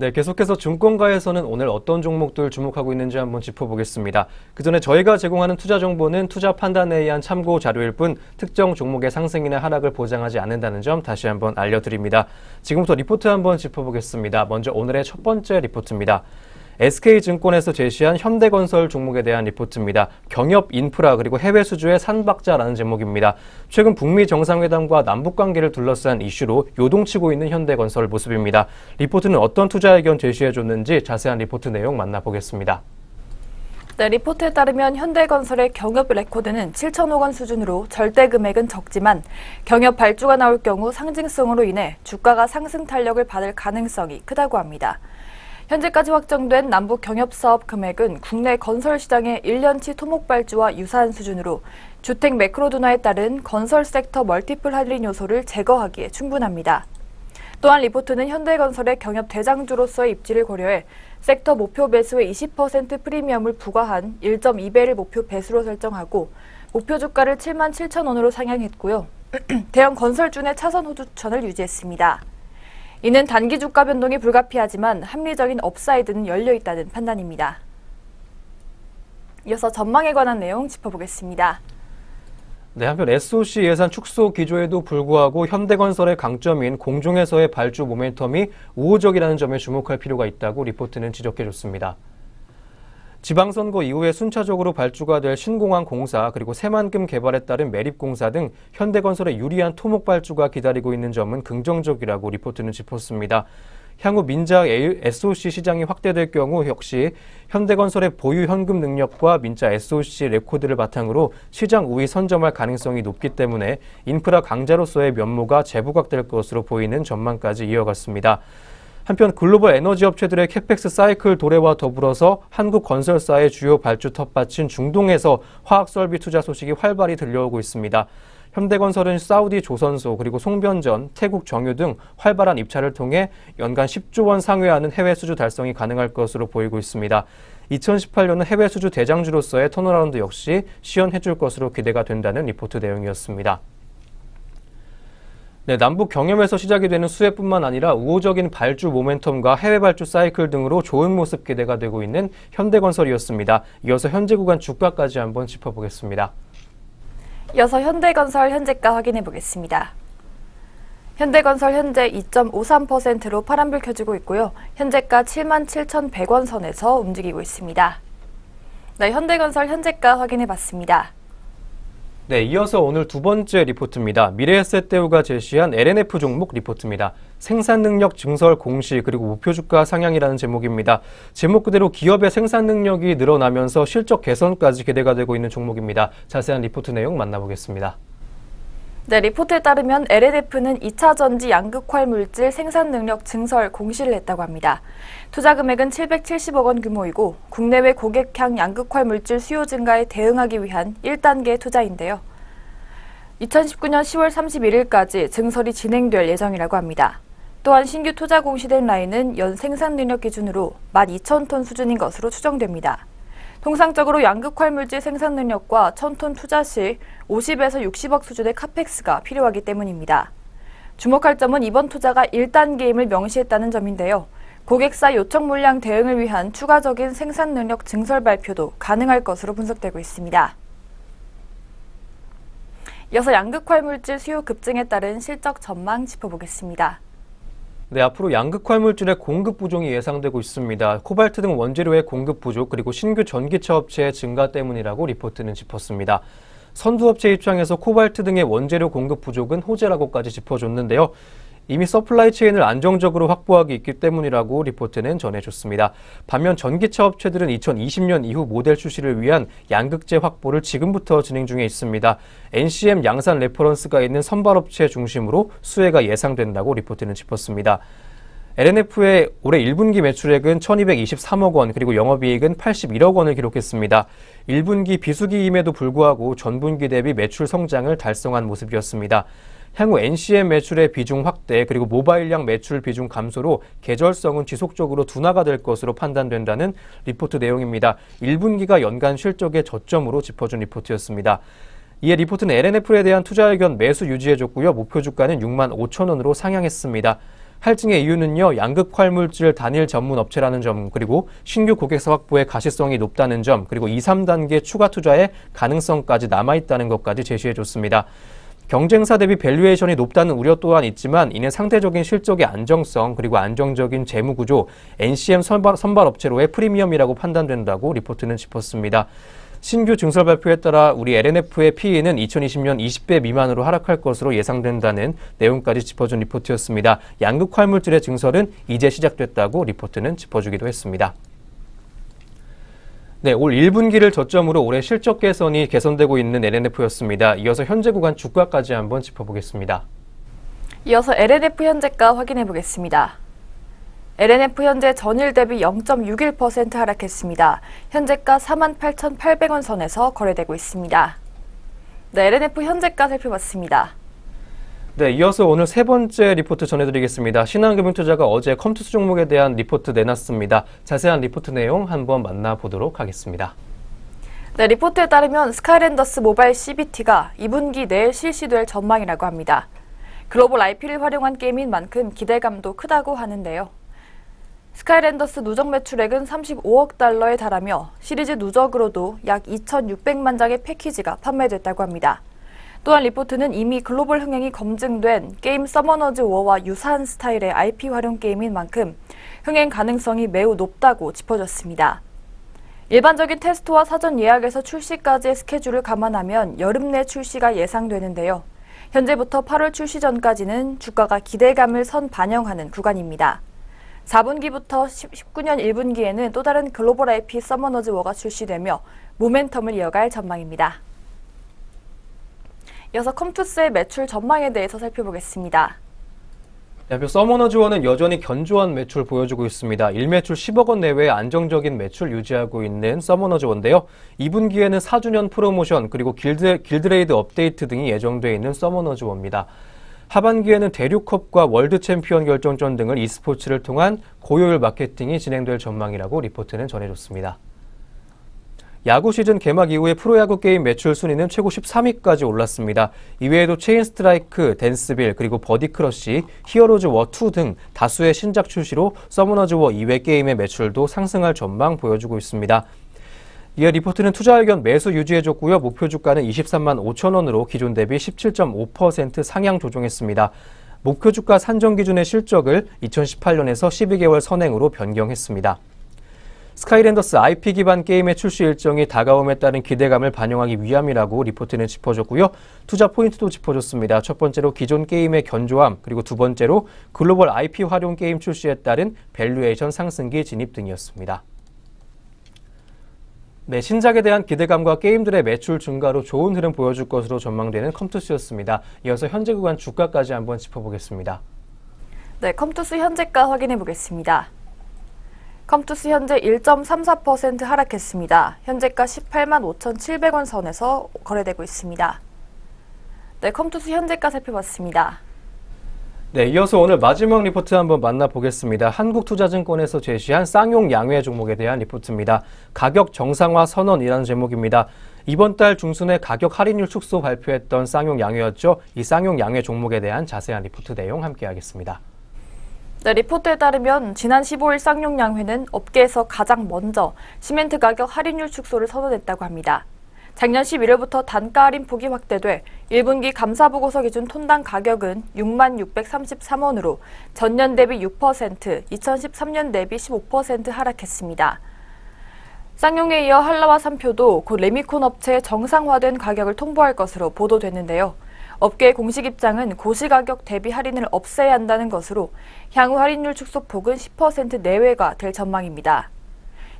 네, 계속해서 증권가에서는 오늘 어떤 종목들 주목하고 있는지 한번 짚어보겠습니다. 그전에 저희가 제공하는 투자 정보는 투자 판단에 의한 참고 자료일 뿐 특정 종목의 상승이나 하락을 보장하지 않는다는 점 다시 한번 알려드립니다. 지금부터 리포트 한번 짚어보겠습니다. 먼저 오늘의 첫 번째 리포트입니다. SK증권에서 제시한 현대건설 종목에 대한 리포트입니다. 경협 인프라 그리고 해외 수주의 산박자라는 제목입니다. 최근 북미 정상회담과 남북관계를 둘러싼 이슈로 요동치고 있는 현대건설 모습입니다. 리포트는 어떤 투자 의견 제시해줬는지 자세한 리포트 내용 만나보겠습니다. 네, 리포트에 따르면 현대건설의 경협 레코드는 7천억 원 수준으로 절대 금액은 적지만 경협 발주가 나올 경우 상징성으로 인해 주가가 상승 탄력을 받을 가능성이 크다고 합니다. 현재까지 확정된 남북 경협 사업 금액은 국내 건설 시장의 1년치 토목 발주와 유사한 수준으로 주택 매크로 둔화에 따른 건설 섹터 멀티플 할인 요소를 제거하기에 충분합니다. 또한 리포트는 현대건설의 경협 대장주로서의 입지를 고려해 섹터 목표 배수의 20% 프리미엄을 부과한 1.2배를 목표 배수로 설정하고 목표 주가를 77,000원으로 상향했고요. 대형 건설주의 차선 호주 추천을 유지했습니다. 이는 단기 주가 변동이 불가피하지만 합리적인 업사이드는 열려있다는 판단입니다. 이어서 전망에 관한 내용 짚어보겠습니다. 네, 한편 SOC 예산 축소 기조에도 불구하고 현대건설의 강점인 공중에서의 발주 모멘텀이 우호적이라는 점에 주목할 필요가 있다고 리포트는 지적해줬습니다. 지방선거 이후에 순차적으로 발주가 될 신공항 공사 그리고 새만금 개발에 따른 매립공사 등 현대건설의 유리한 토목 발주가 기다리고 있는 점은 긍정적이라고 리포트는 짚었습니다. 향후 민자 SOC 시장이 확대될 경우 역시 현대건설의 보유 현금 능력과 민자 SOC 레코드를 바탕으로 시장 우위 선점할 가능성이 높기 때문에 인프라 강자로서의 면모가 재부각될 것으로 보이는 전망까지 이어갔습니다. 한편 글로벌 에너지 업체들의 캐펙스 사이클 도래와 더불어서 한국 건설사의 주요 발주 텃밭인 중동에서 화학 설비 투자 소식이 활발히 들려오고 있습니다. 현대건설은 사우디 조선소 그리고 송변전, 태국 정유 등 활발한 입찰을 통해 연간 10조 원 상회하는 해외 수주 달성이 가능할 것으로 보이고 있습니다. 2018년은 해외 수주 대장주로서의 턴어라운드 역시 시연해줄 것으로 기대가 된다는 리포트 내용이었습니다. 네, 남북 경협에서 시작이 되는 수혜뿐만 아니라 우호적인 발주 모멘텀과 해외 발주 사이클 등으로 좋은 모습 기대가 되고 있는 현대건설이었습니다. 이어서 현재 구간 주가까지 한번 짚어보겠습니다. 이어서 현대건설 현재가 확인해 보겠습니다. 현대건설 현재 2.53%로 파란불 켜지고 있고요. 현재가 77,100원 선에서 움직이고 있습니다. 네, 현대건설 현재가 확인해 봤습니다. 네, 이어서 오늘 두 번째 리포트입니다. 미래에셋대우가 제시한 LNF 종목 리포트입니다. 생산능력 증설 공시 그리고 목표 주가 상향이라는 제목입니다. 제목 그대로 기업의 생산 능력이 늘어나면서 실적 개선까지 기대가 되고 있는 종목입니다. 자세한 리포트 내용 만나보겠습니다. 네, 리포트에 따르면 LNF는 2차 전지 양극활 물질 생산 능력 증설 공시를 했다고 합니다. 투자 금액은 770억 원 규모이고 국내외 고객향 양극활 물질 수요 증가에 대응하기 위한 1단계 투자인데요. 2019년 10월 31일까지 증설이 진행될 예정이라고 합니다. 또한 신규 투자 공시된 라인은 연 생산 능력 기준으로 12,000톤 수준인 것으로 추정됩니다. 통상적으로 양극활 물질 생산 능력과 1,000톤 투자 시 50에서 60억 수준의 카펙스가 필요하기 때문입니다. 주목할 점은 이번 투자가 1단계임을 명시했다는 점인데요. 고객사 요청 물량 대응을 위한 추가적인 생산 능력 증설 발표도 가능할 것으로 분석되고 있습니다. 이어서 양극활 물질 수요 급증에 따른 실적 전망 짚어보겠습니다. 네, 앞으로 양극활 물질의 공급 부족이 예상되고 있습니다. 코발트 등 원재료의 공급 부족 그리고 신규 전기차 업체의 증가 때문이라고 리포트는 짚었습니다. 선두업체 입장에서 코발트 등의 원재료 공급 부족은 호재라고까지 짚어줬는데요. 이미 서플라이 체인을 안정적으로 확보하기 있기 때문이라고 리포트는 전해줬습니다. 반면 전기차 업체들은 2020년 이후 모델 출시를 위한 양극재 확보를 지금부터 진행 중에 있습니다. NCM 양산 레퍼런스가 있는 선발업체 중심으로 수혜가 예상된다고 리포트는 짚었습니다. LNF의 올해 1분기 매출액은 1,223억 원 그리고 영업이익은 81억 원을 기록했습니다. 1분기 비수기임에도 불구하고 전분기 대비 매출 성장을 달성한 모습이었습니다. 향후 NCM 매출의 비중 확대 그리고 모바일량 매출 비중 감소로 계절성은 지속적으로 둔화가 될 것으로 판단된다는 리포트 내용입니다. 1분기가 연간 실적의 저점으로 짚어준 리포트였습니다. 이에 리포트는 LNF에 대한 투자 의견 매수 유지해줬고요. 목표 주가는 65,000원으로 상향했습니다. 할증의 이유는요, 양극활물질 단일 전문 업체라는 점, 그리고 신규 고객사 확보의 가시성이 높다는 점, 그리고 2, 3단계 추가 투자의 가능성까지 남아있다는 것까지 제시해줬습니다. 경쟁사 대비 밸류에이션이 높다는 우려 또한 있지만 이는 상대적인 실적의 안정성 그리고 안정적인 재무 구조, NCM 선발 업체로의 프리미엄이라고 판단된다고 리포트는 짚었습니다. 신규 증설 발표에 따라 우리 LNF의 PE는 2020년 20배 미만으로 하락할 것으로 예상된다는 내용까지 짚어준 리포트였습니다. 양극활물질의 증설은 이제 시작됐다고 리포트는 짚어주기도 했습니다. 네, 올 1분기를 저점으로 올해 실적 개선이 개선되고 있는 LNF였습니다. 이어서 현재 구간 주가까지 한번 짚어보겠습니다. 이어서 LNF 현재가 확인해 보겠습니다. LNF 현재 전일 대비 0.61% 하락했습니다. 현재가 48,800원 선에서 거래되고 있습니다. 네, LNF 현재가 살펴봤습니다. 네, 이어서 오늘 세 번째 리포트 전해드리겠습니다. 신한금융투자가 어제 컴투스 종목에 대한 리포트 내놨습니다. 자세한 리포트 내용 한번 만나보도록 하겠습니다. 네, 리포트에 따르면 스카이랜더스 모바일 CBT가 2분기 내에 실시될 전망이라고 합니다. 글로벌 IP를 활용한 게임인 만큼 기대감도 크다고 하는데요. 스카이랜더스 누적 매출액은 35억 달러에 달하며 시리즈 누적으로도 약 2,600만 장의 패키지가 판매됐다고 합니다. 또한 리포트는 이미 글로벌 흥행이 검증된 게임 서머너즈 워와 유사한 스타일의 IP 활용 게임인 만큼 흥행 가능성이 매우 높다고 짚어줬습니다. 일반적인 테스트와 사전 예약에서 출시까지의 스케줄을 감안하면 여름 내 출시가 예상되는데요. 현재부터 8월 출시 전까지는 주가가 기대감을 선반영하는 구간입니다. 4분기부터 19년 1분기에는 또 다른 글로벌 IP 서머너즈 워가 출시되며 모멘텀을 이어갈 전망입니다. 이어서 컴투스의 매출 전망에 대해서 살펴보겠습니다. 대표 서머너즈 워는 여전히 견조한 매출 보여주고 있습니다. 일매출 10억 원 내외의 안정적인 매출 유지하고 있는 서머너즈 워인데요. 2분기에는 4주년 프로모션 그리고 길드레이드 업데이트 등이 예정되어 있는 서머너즈 워입니다. 하반기에는 대륙컵과 월드 챔피언 결정전 등을 e스포츠를 통한 고효율 마케팅이 진행될 전망이라고 리포트는 전해줬습니다. 야구 시즌 개막 이후에 프로야구 게임 매출 순위는 최고 13위까지 올랐습니다. 이외에도 체인 스트라이크, 댄스빌, 그리고 버디크러쉬, 히어로즈 워2 등 다수의 신작 출시로 서머너즈 워 이외 게임의 매출도 상승할 전망 보여주고 있습니다. 이에 리포트는 투자 의견 매수 유지해줬고요. 목표 주가는 23만 5천 원으로 기존 대비 17.5% 상향 조정했습니다. 목표 주가 산정 기준의 실적을 2018년에서 12개월 선행으로 변경했습니다. 스카이랜더스 IP 기반 게임의 출시 일정이 다가옴에 따른 기대감을 반영하기 위함이라고 리포트는 짚어줬고요. 투자 포인트도 짚어줬습니다. 첫 번째로 기존 게임의 견조함, 그리고 두 번째로 글로벌 IP 활용 게임 출시에 따른 밸류에이션 상승기 진입 등이었습니다. 네, 신작에 대한 기대감과 게임들의 매출 증가로 좋은 흐름 보여줄 것으로 전망되는 컴투스였습니다. 이어서 현재 구간 주가까지 한번 짚어보겠습니다. 네, 컴투스 현재가 확인해 보겠습니다. 컴투스 현재 1.34% 하락했습니다. 현재가 18만 5,700원 선에서 거래되고 있습니다. 네, 컴투스 현재가 살펴봤습니다. 네, 이어서 오늘 마지막 리포트 한번 만나보겠습니다. 한국투자증권에서 제시한 쌍용 양회 종목에 대한 리포트입니다. 가격 정상화 선언이라는 제목입니다. 이번 달 중순에 가격 할인율 축소 발표했던 쌍용 양회였죠. 이 쌍용 양회 종목에 대한 자세한 리포트 내용 함께 하겠습니다. 네, 리포트에 따르면 지난 15일 쌍용 양회는 업계에서 가장 먼저 시멘트 가격 할인율 축소를 선언했다고 합니다. 작년 11월부터 단가 할인 폭이 확대돼 1분기 감사보고서 기준 톤당 가격은 6633원으로 전년 대비 6%, 2013년 대비 15% 하락했습니다. 쌍용에 이어 한라와 삼표도 곧 레미콘 업체의 정상화된 가격을 통보할 것으로 보도됐는데요. 업계의 공식 입장은 고시가격 대비 할인을 없애야 한다는 것으로 향후 할인율 축소폭은 10% 내외가 될 전망입니다.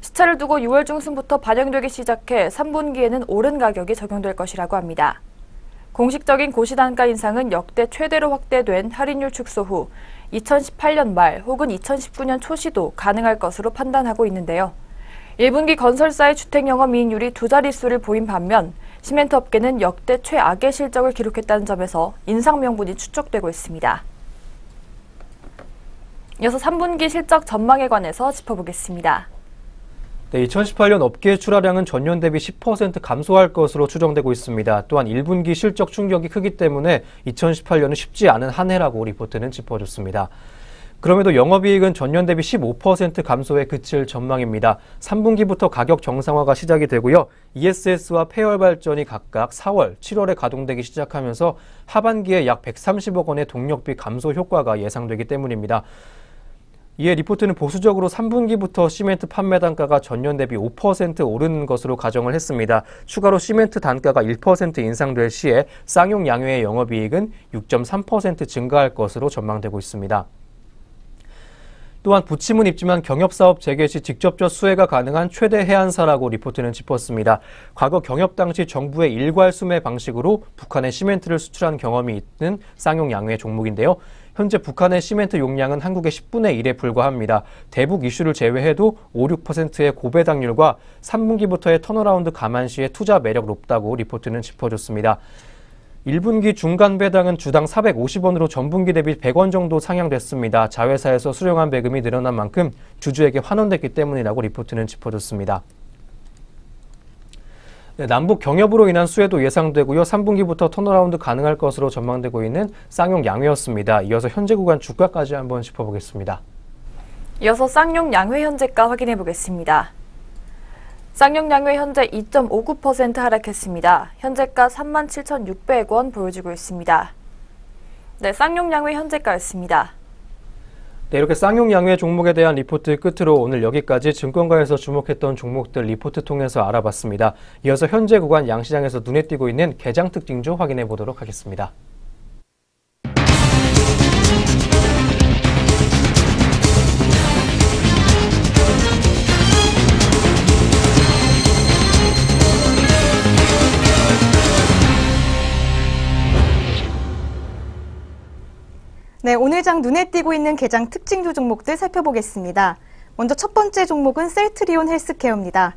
시차를 두고 6월 중순부터 반영되기 시작해 3분기에는 오른 가격이 적용될 것이라고 합니다. 공식적인 고시단가 인상은 역대 최대로 확대된 할인율 축소 후 2018년 말 혹은 2019년 초 시도 가능할 것으로 판단하고 있는데요. 1분기 건설사의 주택 영업이익률이 두 자릿수를 보인 반면 시멘트 업계는 역대 최악의 실적을 기록했다는 점에서 인상 명분이 추측되고 있습니다. 이어서 3분기 실적 전망에 관해서 짚어보겠습니다. 네, 2018년 업계 출하량은 전년 대비 10% 감소할 것으로 추정되고 있습니다. 또한 1분기 실적 충격이 크기 때문에 2018년은 쉽지 않은 한 해라고 리포트는 짚어줬습니다. 그럼에도 영업이익은 전년 대비 15% 감소에 그칠 전망입니다. 3분기부터 가격 정상화가 시작이 되고요. ESS와 폐열 발전이 각각 4월, 7월에 가동되기 시작하면서 하반기에 약 130억 원의 동력비 감소 효과가 예상되기 때문입니다. 이에 리포트는 보수적으로 3분기부터 시멘트 판매 단가가 전년 대비 5% 오르는 것으로 가정을 했습니다. 추가로 시멘트 단가가 1% 인상될 시에 쌍용 양회의 영업이익은 6.3% 증가할 것으로 전망되고 있습니다. 또한 부침은 입지만 경협사업 재개 시 직접적 수혜가 가능한 최대 해안사라고 리포트는 짚었습니다. 과거 경협 당시 정부의 일괄 수매 방식으로 북한에 시멘트를 수출한 경험이 있는 쌍용 양회 종목인데요. 현재 북한의 시멘트 용량은 한국의 10분의 1에 불과합니다. 대북 이슈를 제외해도 5, 6%의 고배당률과 3분기부터의 턴어라운드 감안 시에 투자 매력 높다고 리포트는 짚어줬습니다. 1분기 중간 배당은 주당 450원으로 전분기 대비 100원 정도 상향됐습니다. 자회사에서 수령한 배금이 늘어난 만큼 주주에게 환원됐기 때문이라고 리포트는 짚어줬습니다. 남북 경협으로 인한 수혜도 예상되고요. 3분기부터 턴어라운드 가능할 것으로 전망되고 있는 쌍용 양회였습니다. 이어서 현재 구간 주가까지 한번 짚어보겠습니다. 이어서 쌍용 양회 현재가 확인해 보겠습니다. 쌍용 양회 현재 2.59% 하락했습니다. 현재가 37,600원 보여지고 있습니다. 네, 쌍용 양회 현재가였습니다. 네, 이렇게 쌍용 양회 종목에 대한 리포트 끝으로 오늘 여기까지 증권가에서 주목했던 종목들 리포트 통해서 알아봤습니다. 이어서 현재 구간 양시장에서 눈에 띄고 있는 개장 특징주 확인해 보도록 하겠습니다. 네, 오늘 장 눈에 띄고 있는 개장 특징주 종목들 살펴보겠습니다. 먼저 첫 번째 종목은 셀트리온 헬스케어입니다.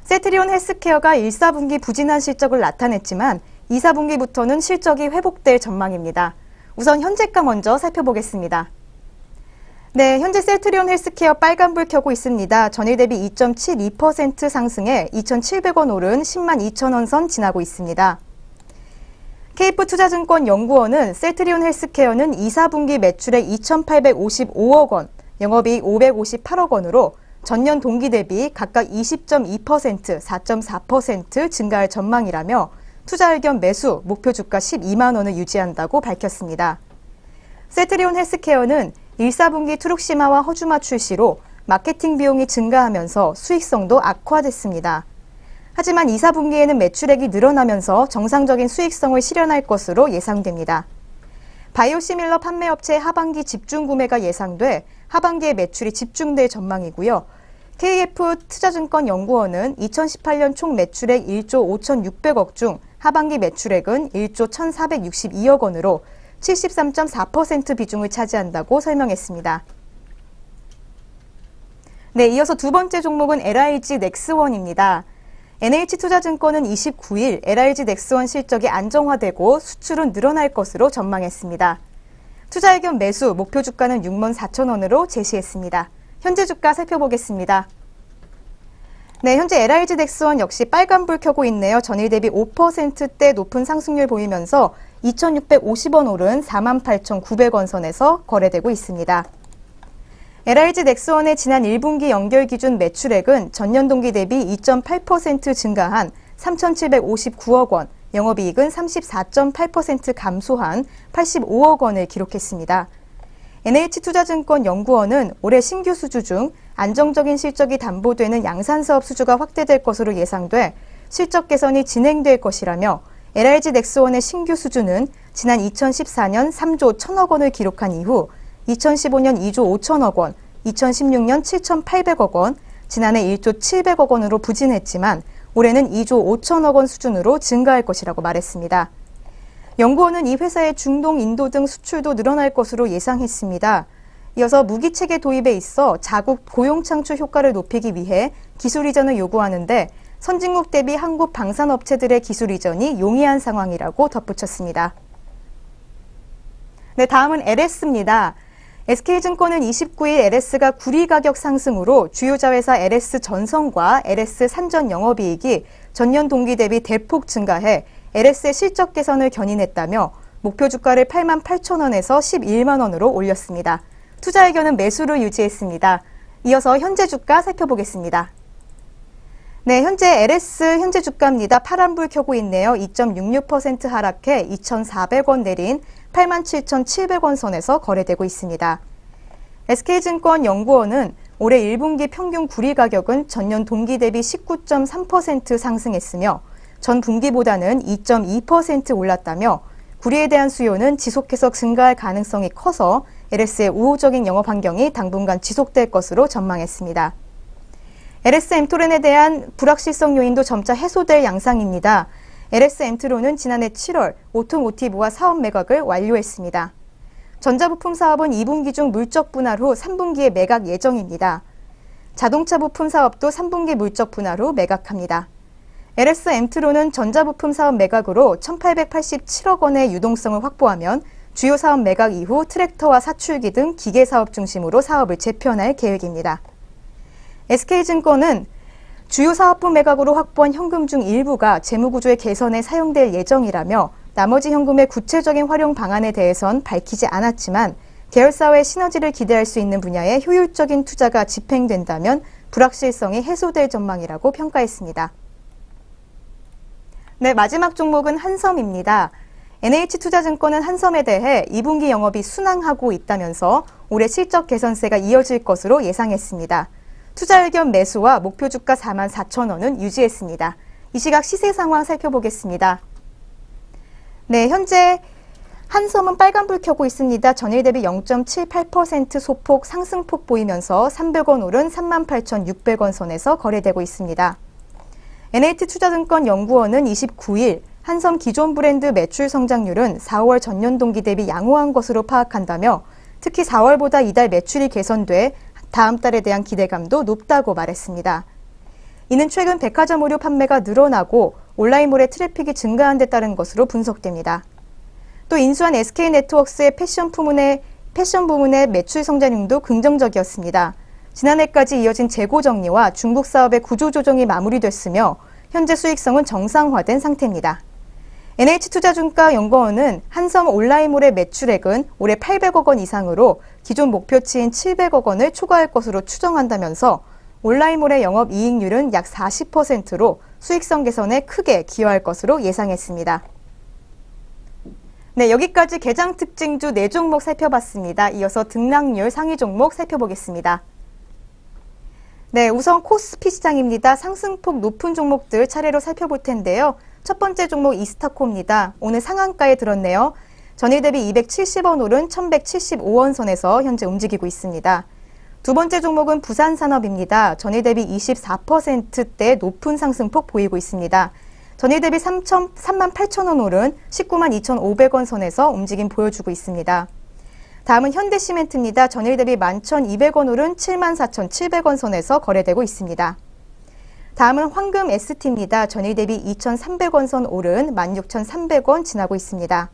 셀트리온 헬스케어가 1, 4분기 부진한 실적을 나타냈지만 2, 4분기부터는 실적이 회복될 전망입니다. 우선 현재가 먼저 살펴보겠습니다. 네, 현재 셀트리온 헬스케어 빨간불 켜고 있습니다. 전일 대비 2.72% 상승해 2,700원 오른 10만 2천원 선 지나고 있습니다. KF투자증권 연구원은 셀트리온 헬스케어는 2, 4분기 매출액 2,855억 원, 영업이익 558억 원으로 전년 동기 대비 각각 20.2%, 4.4% 증가할 전망이라며 투자 의견 매수, 목표 주가 12만 원을 유지한다고 밝혔습니다. 셀트리온 헬스케어는 1, 4분기 트룩시마와 허주마 출시로 마케팅 비용이 증가하면서 수익성도 악화됐습니다. 하지만 2, 4분기에는 매출액이 늘어나면서 정상적인 수익성을 실현할 것으로 예상됩니다. 바이오시밀러 판매업체의 하반기 집중 구매가 예상돼 하반기에 매출이 집중될 전망이고요. KF투자증권 연구원은 2018년 총 매출액 1조 5,600억 중 하반기 매출액은 1조 1,462억 원으로 73.4% 비중을 차지한다고 설명했습니다. 네, 이어서 두 번째 종목은 LIG 넥스원입니다. NH투자증권은 29일 LIG 넥스원 실적이 안정화되고 수출은 늘어날 것으로 전망했습니다. 투자 의견 매수, 목표 주가는 6만 4천 원으로 제시했습니다. 현재 주가 살펴보겠습니다. 네, 현재 LIG 넥스원 역시 빨간불 켜고 있네요. 전일 대비 5%대 높은 상승률 보이면서 2,650원 오른 48,900원 선에서 거래되고 있습니다. LIG 넥스원의 지난 1분기 연결 기준 매출액은 전년 동기 대비 2.8% 증가한 3,759억 원, 영업이익은 34.8% 감소한 85억 원을 기록했습니다. NH투자증권 연구원은 올해 신규 수주 중 안정적인 실적이 담보되는 양산사업 수주가 확대될 것으로 예상돼 실적 개선이 진행될 것이라며 LIG 넥스원의 신규 수주는 지난 2014년 3조 1천억 원을 기록한 이후 2015년 2조 5천억 원, 2016년 7,800억 원, 지난해 1조 700억 원으로 부진했지만 올해는 2조 5천억 원 수준으로 증가할 것이라고 말했습니다. 연구원은 이 회사의 중동, 인도 등 수출도 늘어날 것으로 예상했습니다. 이어서 무기체계 도입에 있어 자국 고용 창출 효과를 높이기 위해 기술 이전을 요구하는데 선진국 대비 한국 방산업체들의 기술 이전이 용이한 상황이라고 덧붙였습니다. 네, 다음은 LS입니다. SK증권은 29일 LS가 구리 가격 상승으로 주요 자회사 LS 전성과 LS 산전 영업이익이 전년 동기 대비 대폭 증가해 LS의 실적 개선을 견인했다며 목표 주가를 8만 8천 원에서 11만 원으로 올렸습니다. 투자 의견은 매수를 유지했습니다. 이어서 현재 주가 살펴보겠습니다. 네, 현재 LS 현재 주가입니다. 파란불 켜고 있네요. 2.66% 하락해 2,400원 내린 87,700원 선에서 거래되고 있습니다. SK증권 연구원은 올해 1분기 평균 구리 가격은 전년 동기 대비 19.3% 상승했으며 전 분기보다는 2.2% 올랐다며 구리에 대한 수요는 지속해서 증가할 가능성이 커서 LS의 우호적인 영업 환경이 당분간 지속될 것으로 전망했습니다. LS 엠토렌에 대한 불확실성 요인도 점차 해소될 양상입니다. LS 엠트론은 지난해 7월 오토모티브와 사업 매각을 완료했습니다. 전자부품 사업은 2분기 중 물적 분할 후 3분기에 매각 예정입니다. 자동차 부품 사업도 3분기 물적 분할 후 매각합니다. LS 엠트론은 전자부품 사업 매각으로 1,887억 원의 유동성을 확보하면 주요 사업 매각 이후 트랙터와 사출기 등 기계 사업 중심으로 사업을 재편할 계획입니다. SK증권은 주요 사업부 매각으로 확보한 현금 중 일부가 재무구조의 개선에 사용될 예정이라며 나머지 현금의 구체적인 활용 방안에 대해선 밝히지 않았지만 계열사와의 시너지를 기대할 수 있는 분야에 효율적인 투자가 집행된다면 불확실성이 해소될 전망이라고 평가했습니다. 네, 마지막 종목은 한섬입니다. NH투자증권은 한섬에 대해 2분기 영업이 순항하고 있다면서 올해 실적 개선세가 이어질 것으로 예상했습니다. 투자 의견 매수와 목표 주가 44,000원은 유지했습니다. 이 시각 시세 상황 살펴보겠습니다. 네, 현재 한섬은 빨간불 켜고 있습니다. 전일 대비 0.78% 소폭 상승폭 보이면서 300원 오른 38,600원 선에서 거래되고 있습니다. NH투자증권 연구원은 29일 한섬 기존 브랜드 매출 성장률은 4월 전년 동기 대비 양호한 것으로 파악한다며 특히 4월보다 이달 매출이 개선돼 다음 달에 대한 기대감도 높다고 말했습니다. 이는 최근 백화점 의류 판매가 늘어나고 온라인몰의 트래픽이 증가한 데 따른 것으로 분석됩니다. 또 인수한 SK네트워크스의 패션 부문의 매출 성장률도 긍정적이었습니다. 지난해까지 이어진 재고 정리와 중국 사업의 구조 조정이 마무리됐으며 현재 수익성은 정상화된 상태입니다. NH투자증권연구원은 한섬 온라인몰의 매출액은 올해 800억 원 이상으로 기존 목표치인 700억 원을 초과할 것으로 추정한다면서 온라인몰의 영업이익률은 약 40%로 수익성 개선에 크게 기여할 것으로 예상했습니다. 네, 여기까지 개장 특징주 4종목 살펴봤습니다. 이어서 등락률 상위 종목 살펴보겠습니다. 네, 우선 코스피 시장입니다. 상승폭 높은 종목들 차례로 살펴볼 텐데요. 첫 번째 종목 이스타코입니다. 오늘 상한가에 들었네요. 전일 대비 270원 오른 1175원 선에서 현재 움직이고 있습니다. 두 번째 종목은 부산산업입니다. 전일 대비 24%대 높은 상승폭 보이고 있습니다. 전일 대비 38,000원 오른 192,500원 선에서 움직임 보여주고 있습니다. 다음은 현대시멘트입니다. 전일 대비 11,200원 오른 74,700원 선에서 거래되고 있습니다. 다음은 황금 ST입니다. 전일 대비 2,300원 선 오른 16,300원 지나고 있습니다.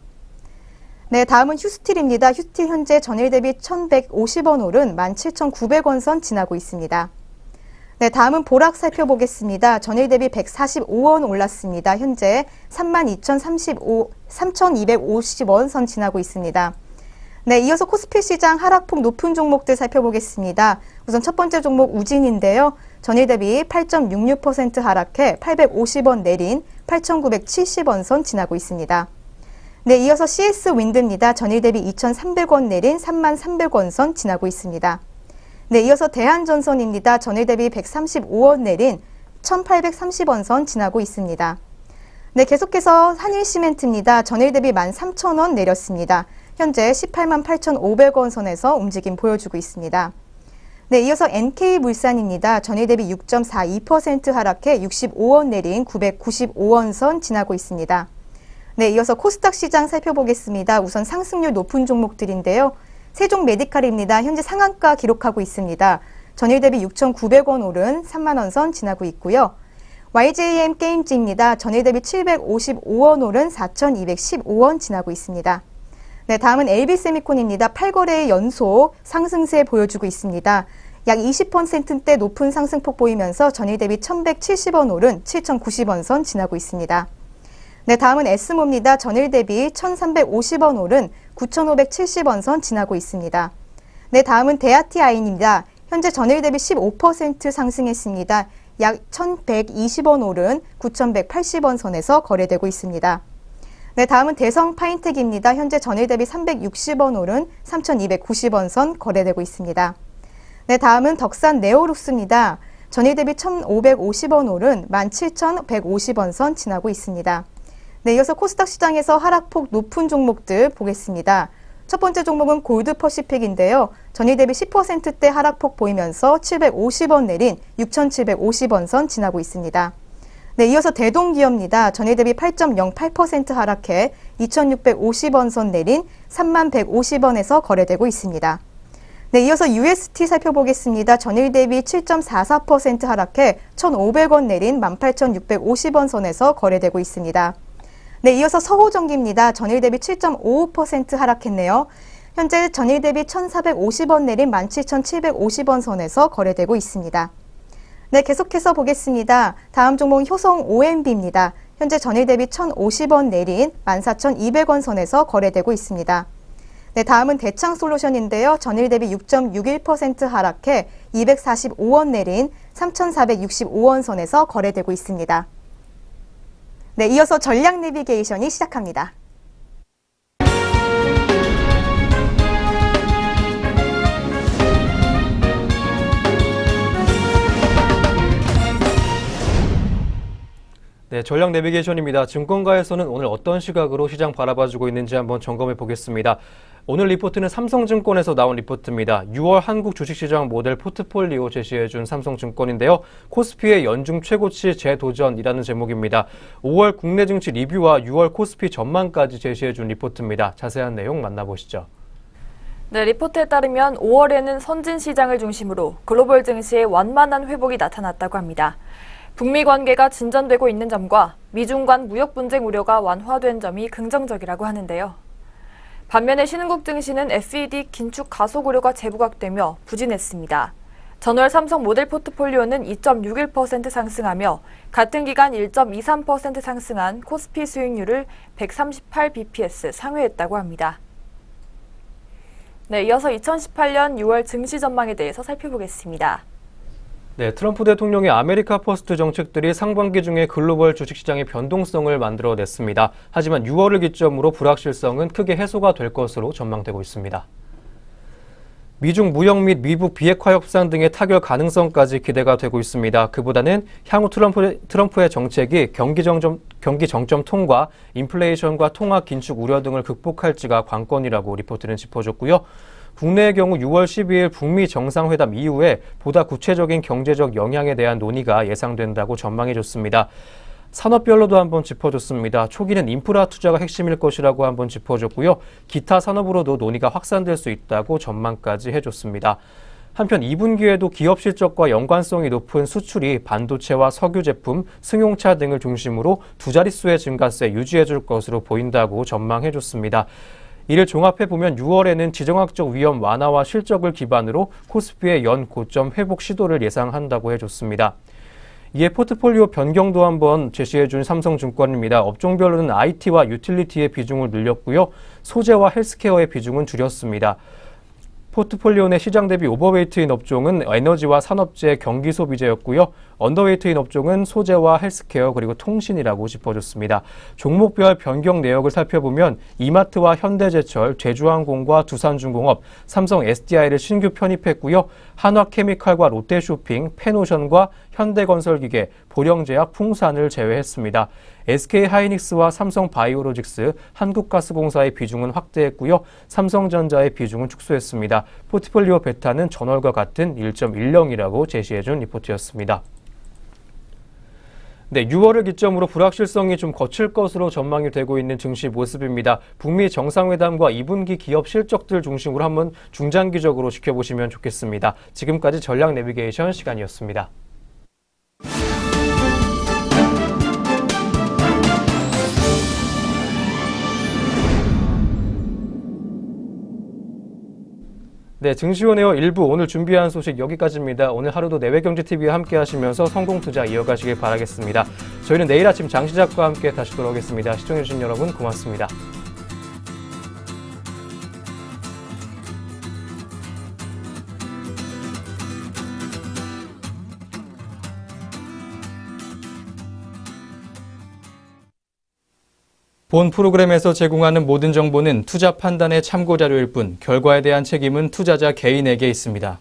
네, 다음은 휴스틸입니다. 휴스틸 현재 전일 대비 1,150원 오른 17,900원 선 지나고 있습니다. 네, 다음은 보락 살펴보겠습니다. 전일 대비 145원 올랐습니다. 현재 32,250원 선 지나고 있습니다. 네, 이어서 코스피 시장 하락폭 높은 종목들 살펴보겠습니다. 우선 첫 번째 종목 우진인데요. 전일 대비 8.66% 하락해 850원 내린 8,970원 선 지나고 있습니다. 네, 이어서 CS 윈드입니다. 전일 대비 2,300원 내린 33,300원 선 지나고 있습니다. 네, 이어서 대한전선입니다. 전일 대비 135원 내린 1,830원 선 지나고 있습니다. 네, 계속해서 한일시멘트입니다. 전일 대비 13,000원 내렸습니다. 현재 188,500원 선에서 움직임 보여주고 있습니다. 네, 이어서 NK물산입니다. 전일 대비 6.42% 하락해 65원 내린 995원 선 지나고 있습니다. 네, 이어서 코스닥 시장 살펴보겠습니다. 우선 상승률 높은 종목들인데요. 세종메디칼입니다. 현재 상한가 기록하고 있습니다. 전일 대비 6,900원 오른 3만원 선 지나고 있고요. YJM 게임즈입니다. 전일 대비 755원 오른 4,215원 지나고 있습니다. 네, 다음은 LB세미콘입니다. 8거래의 연속 상승세 보여주고 있습니다. 약 20%대 높은 상승폭 보이면서 전일 대비 1,170원 오른 7,090원 선 지나고 있습니다. 네, 다음은 에스모입니다. 전일 대비 1,350원 오른 9,570원 선 지나고 있습니다. 네, 다음은 대아티아인입니다. 현재 전일 대비 15% 상승했습니다. 약 1,120원 오른 9,180원 선에서 거래되고 있습니다. 네, 다음은 대성 파인텍입니다. 현재 전일 대비 360원 오른 3,290원 선 거래되고 있습니다. 네, 다음은 덕산 네오룩스입니다. 전일 대비 1,550원 오른 17,150원 선 지나고 있습니다. 네, 이어서 코스닥 시장에서 하락폭 높은 종목들 보겠습니다. 첫 번째 종목은 골드퍼시픽인데요. 전일 대비 10%대 하락폭 보이면서 750원 내린 6,750원 선 지나고 있습니다. 네, 이어서 대동기업입니다. 전일 대비 8.08% 하락해 2,650원 선 내린 3150원에서 거래되고 있습니다. 네, 이어서 UST 살펴보겠습니다. 전일 대비 7.44% 하락해 1,500원 내린 18,650원 선에서 거래되고 있습니다. 네, 이어서 서호전기입니다. 전일 대비 7.55% 하락했네요. 현재 전일 대비 1,450원 내린 17,750원 선에서 거래되고 있습니다. 네, 계속해서 보겠습니다. 다음 종목은 효성 OMB입니다. 현재 전일 대비 1,050원 내린 14,200원 선에서 거래되고 있습니다. 네, 다음은 대창솔루션인데요. 전일 대비 6.61% 하락해 245원 내린 3,465원 선에서 거래되고 있습니다. 네, 이어서 전략 내비게이션이 시작합니다. 네, 전략 내비게이션입니다. 증권가에서는 오늘 어떤 시각으로 시장 바라봐주고 있는지 한번 점검해 보겠습니다. 오늘 리포트는 삼성증권에서 나온 리포트입니다. 6월 한국 주식시장 모델 포트폴리오 제시해준 삼성증권인데요. 코스피의 연중 최고치 재도전이라는 제목입니다. 5월 국내 증시 리뷰와 6월 코스피 전망까지 제시해준 리포트입니다. 자세한 내용 만나보시죠. 네, 리포트에 따르면 5월에는 선진 시장을 중심으로 글로벌 증시의 완만한 회복이 나타났다고 합니다. 북미 관계가 진전되고 있는 점과 미중 간 무역 분쟁 우려가 완화된 점이 긍정적이라고 하는데요. 반면에 신흥국 증시는 FED 긴축 가속 우려가 재부각되며 부진했습니다. 전월 삼성 모델 포트폴리오는 2.61% 상승하며 같은 기간 1.23% 상승한 코스피 수익률을 138bps 상회했다고 합니다. 네, 이어서 2018년 6월 증시 전망에 대해서 살펴보겠습니다. 네, 트럼프 대통령의 아메리카 퍼스트 정책들이 상반기 중에 글로벌 주식시장의 변동성을 만들어냈습니다. 하지만 6월을 기점으로 불확실성은 크게 해소가 될 것으로 전망되고 있습니다. 미중 무역 및 미북 비핵화 협상 등의 타결 가능성까지 기대가 되고 있습니다. 그보다는 향후 트럼프의 정책이 경기 정점 통과, 인플레이션과 통화 긴축 우려 등을 극복할지가 관건이라고 리포트는 짚어줬고요. 국내의 경우 6월 12일 북미 정상회담 이후에 보다 구체적인 경제적 영향에 대한 논의가 예상된다고 전망해줬습니다. 산업별로도 한번 짚어줬습니다. 초기는 인프라 투자가 핵심일 것이라고 한번 짚어줬고요. 기타 산업으로도 논의가 확산될 수 있다고 전망까지 해줬습니다. 한편 2분기에도 기업 실적과 연관성이 높은 수출이 반도체와 석유 제품, 승용차 등을 중심으로 두 자릿수의 증가세 유지해줄 것으로 보인다고 전망해줬습니다. 이를 종합해보면 6월에는 지정학적 위험 완화와 실적을 기반으로 코스피의 연 고점 회복 시도를 예상한다고 해줬습니다. 이에 포트폴리오 변경도 한번 제시해준 삼성증권입니다. 업종별로는 IT와 유틸리티의 비중을 늘렸고요. 소재와 헬스케어의 비중은 줄였습니다. 포트폴리오 내 시장 대비 오버웨이트인 업종은 에너지와 산업재, 경기소비재였고요. 언더웨이트인 업종은 소재와 헬스케어 그리고 통신이라고 짚어줬습니다. 종목별 변경 내역을 살펴보면 이마트와 현대제철, 제주항공과 두산중공업, 삼성 SDI를 신규 편입했고요. 한화케미칼과 롯데쇼핑, 펜오션과 현대건설기계, 보령제약, 풍산을 제외했습니다. SK하이닉스와 삼성바이오로직스, 한국가스공사의 비중은 확대했고요. 삼성전자의 비중은 축소했습니다. 포트폴리오 베타는 전월과 같은 1.10이라고 제시해준 리포트였습니다. 네, 6월을 기점으로 불확실성이 좀 거칠 것으로 전망이 되고 있는 증시 모습입니다. 북미 정상회담과 2분기 기업 실적들 중심으로 한번 중장기적으로 지켜보시면 좋겠습니다. 지금까지 전략 내비게이션 시간이었습니다. 네, 증시원에어 1부 오늘 준비한 소식 여기까지입니다. 오늘 하루도 내외경제TV와 함께 하시면서 성공투자 이어가시길 바라겠습니다. 저희는 내일 아침 장시작과 함께 다시 돌아오겠습니다. 시청해주신 여러분 고맙습니다. 본 프로그램에서 제공하는 모든 정보는 투자 판단의 참고 자료일 뿐 결과에 대한 책임은 투자자 개인에게 있습니다.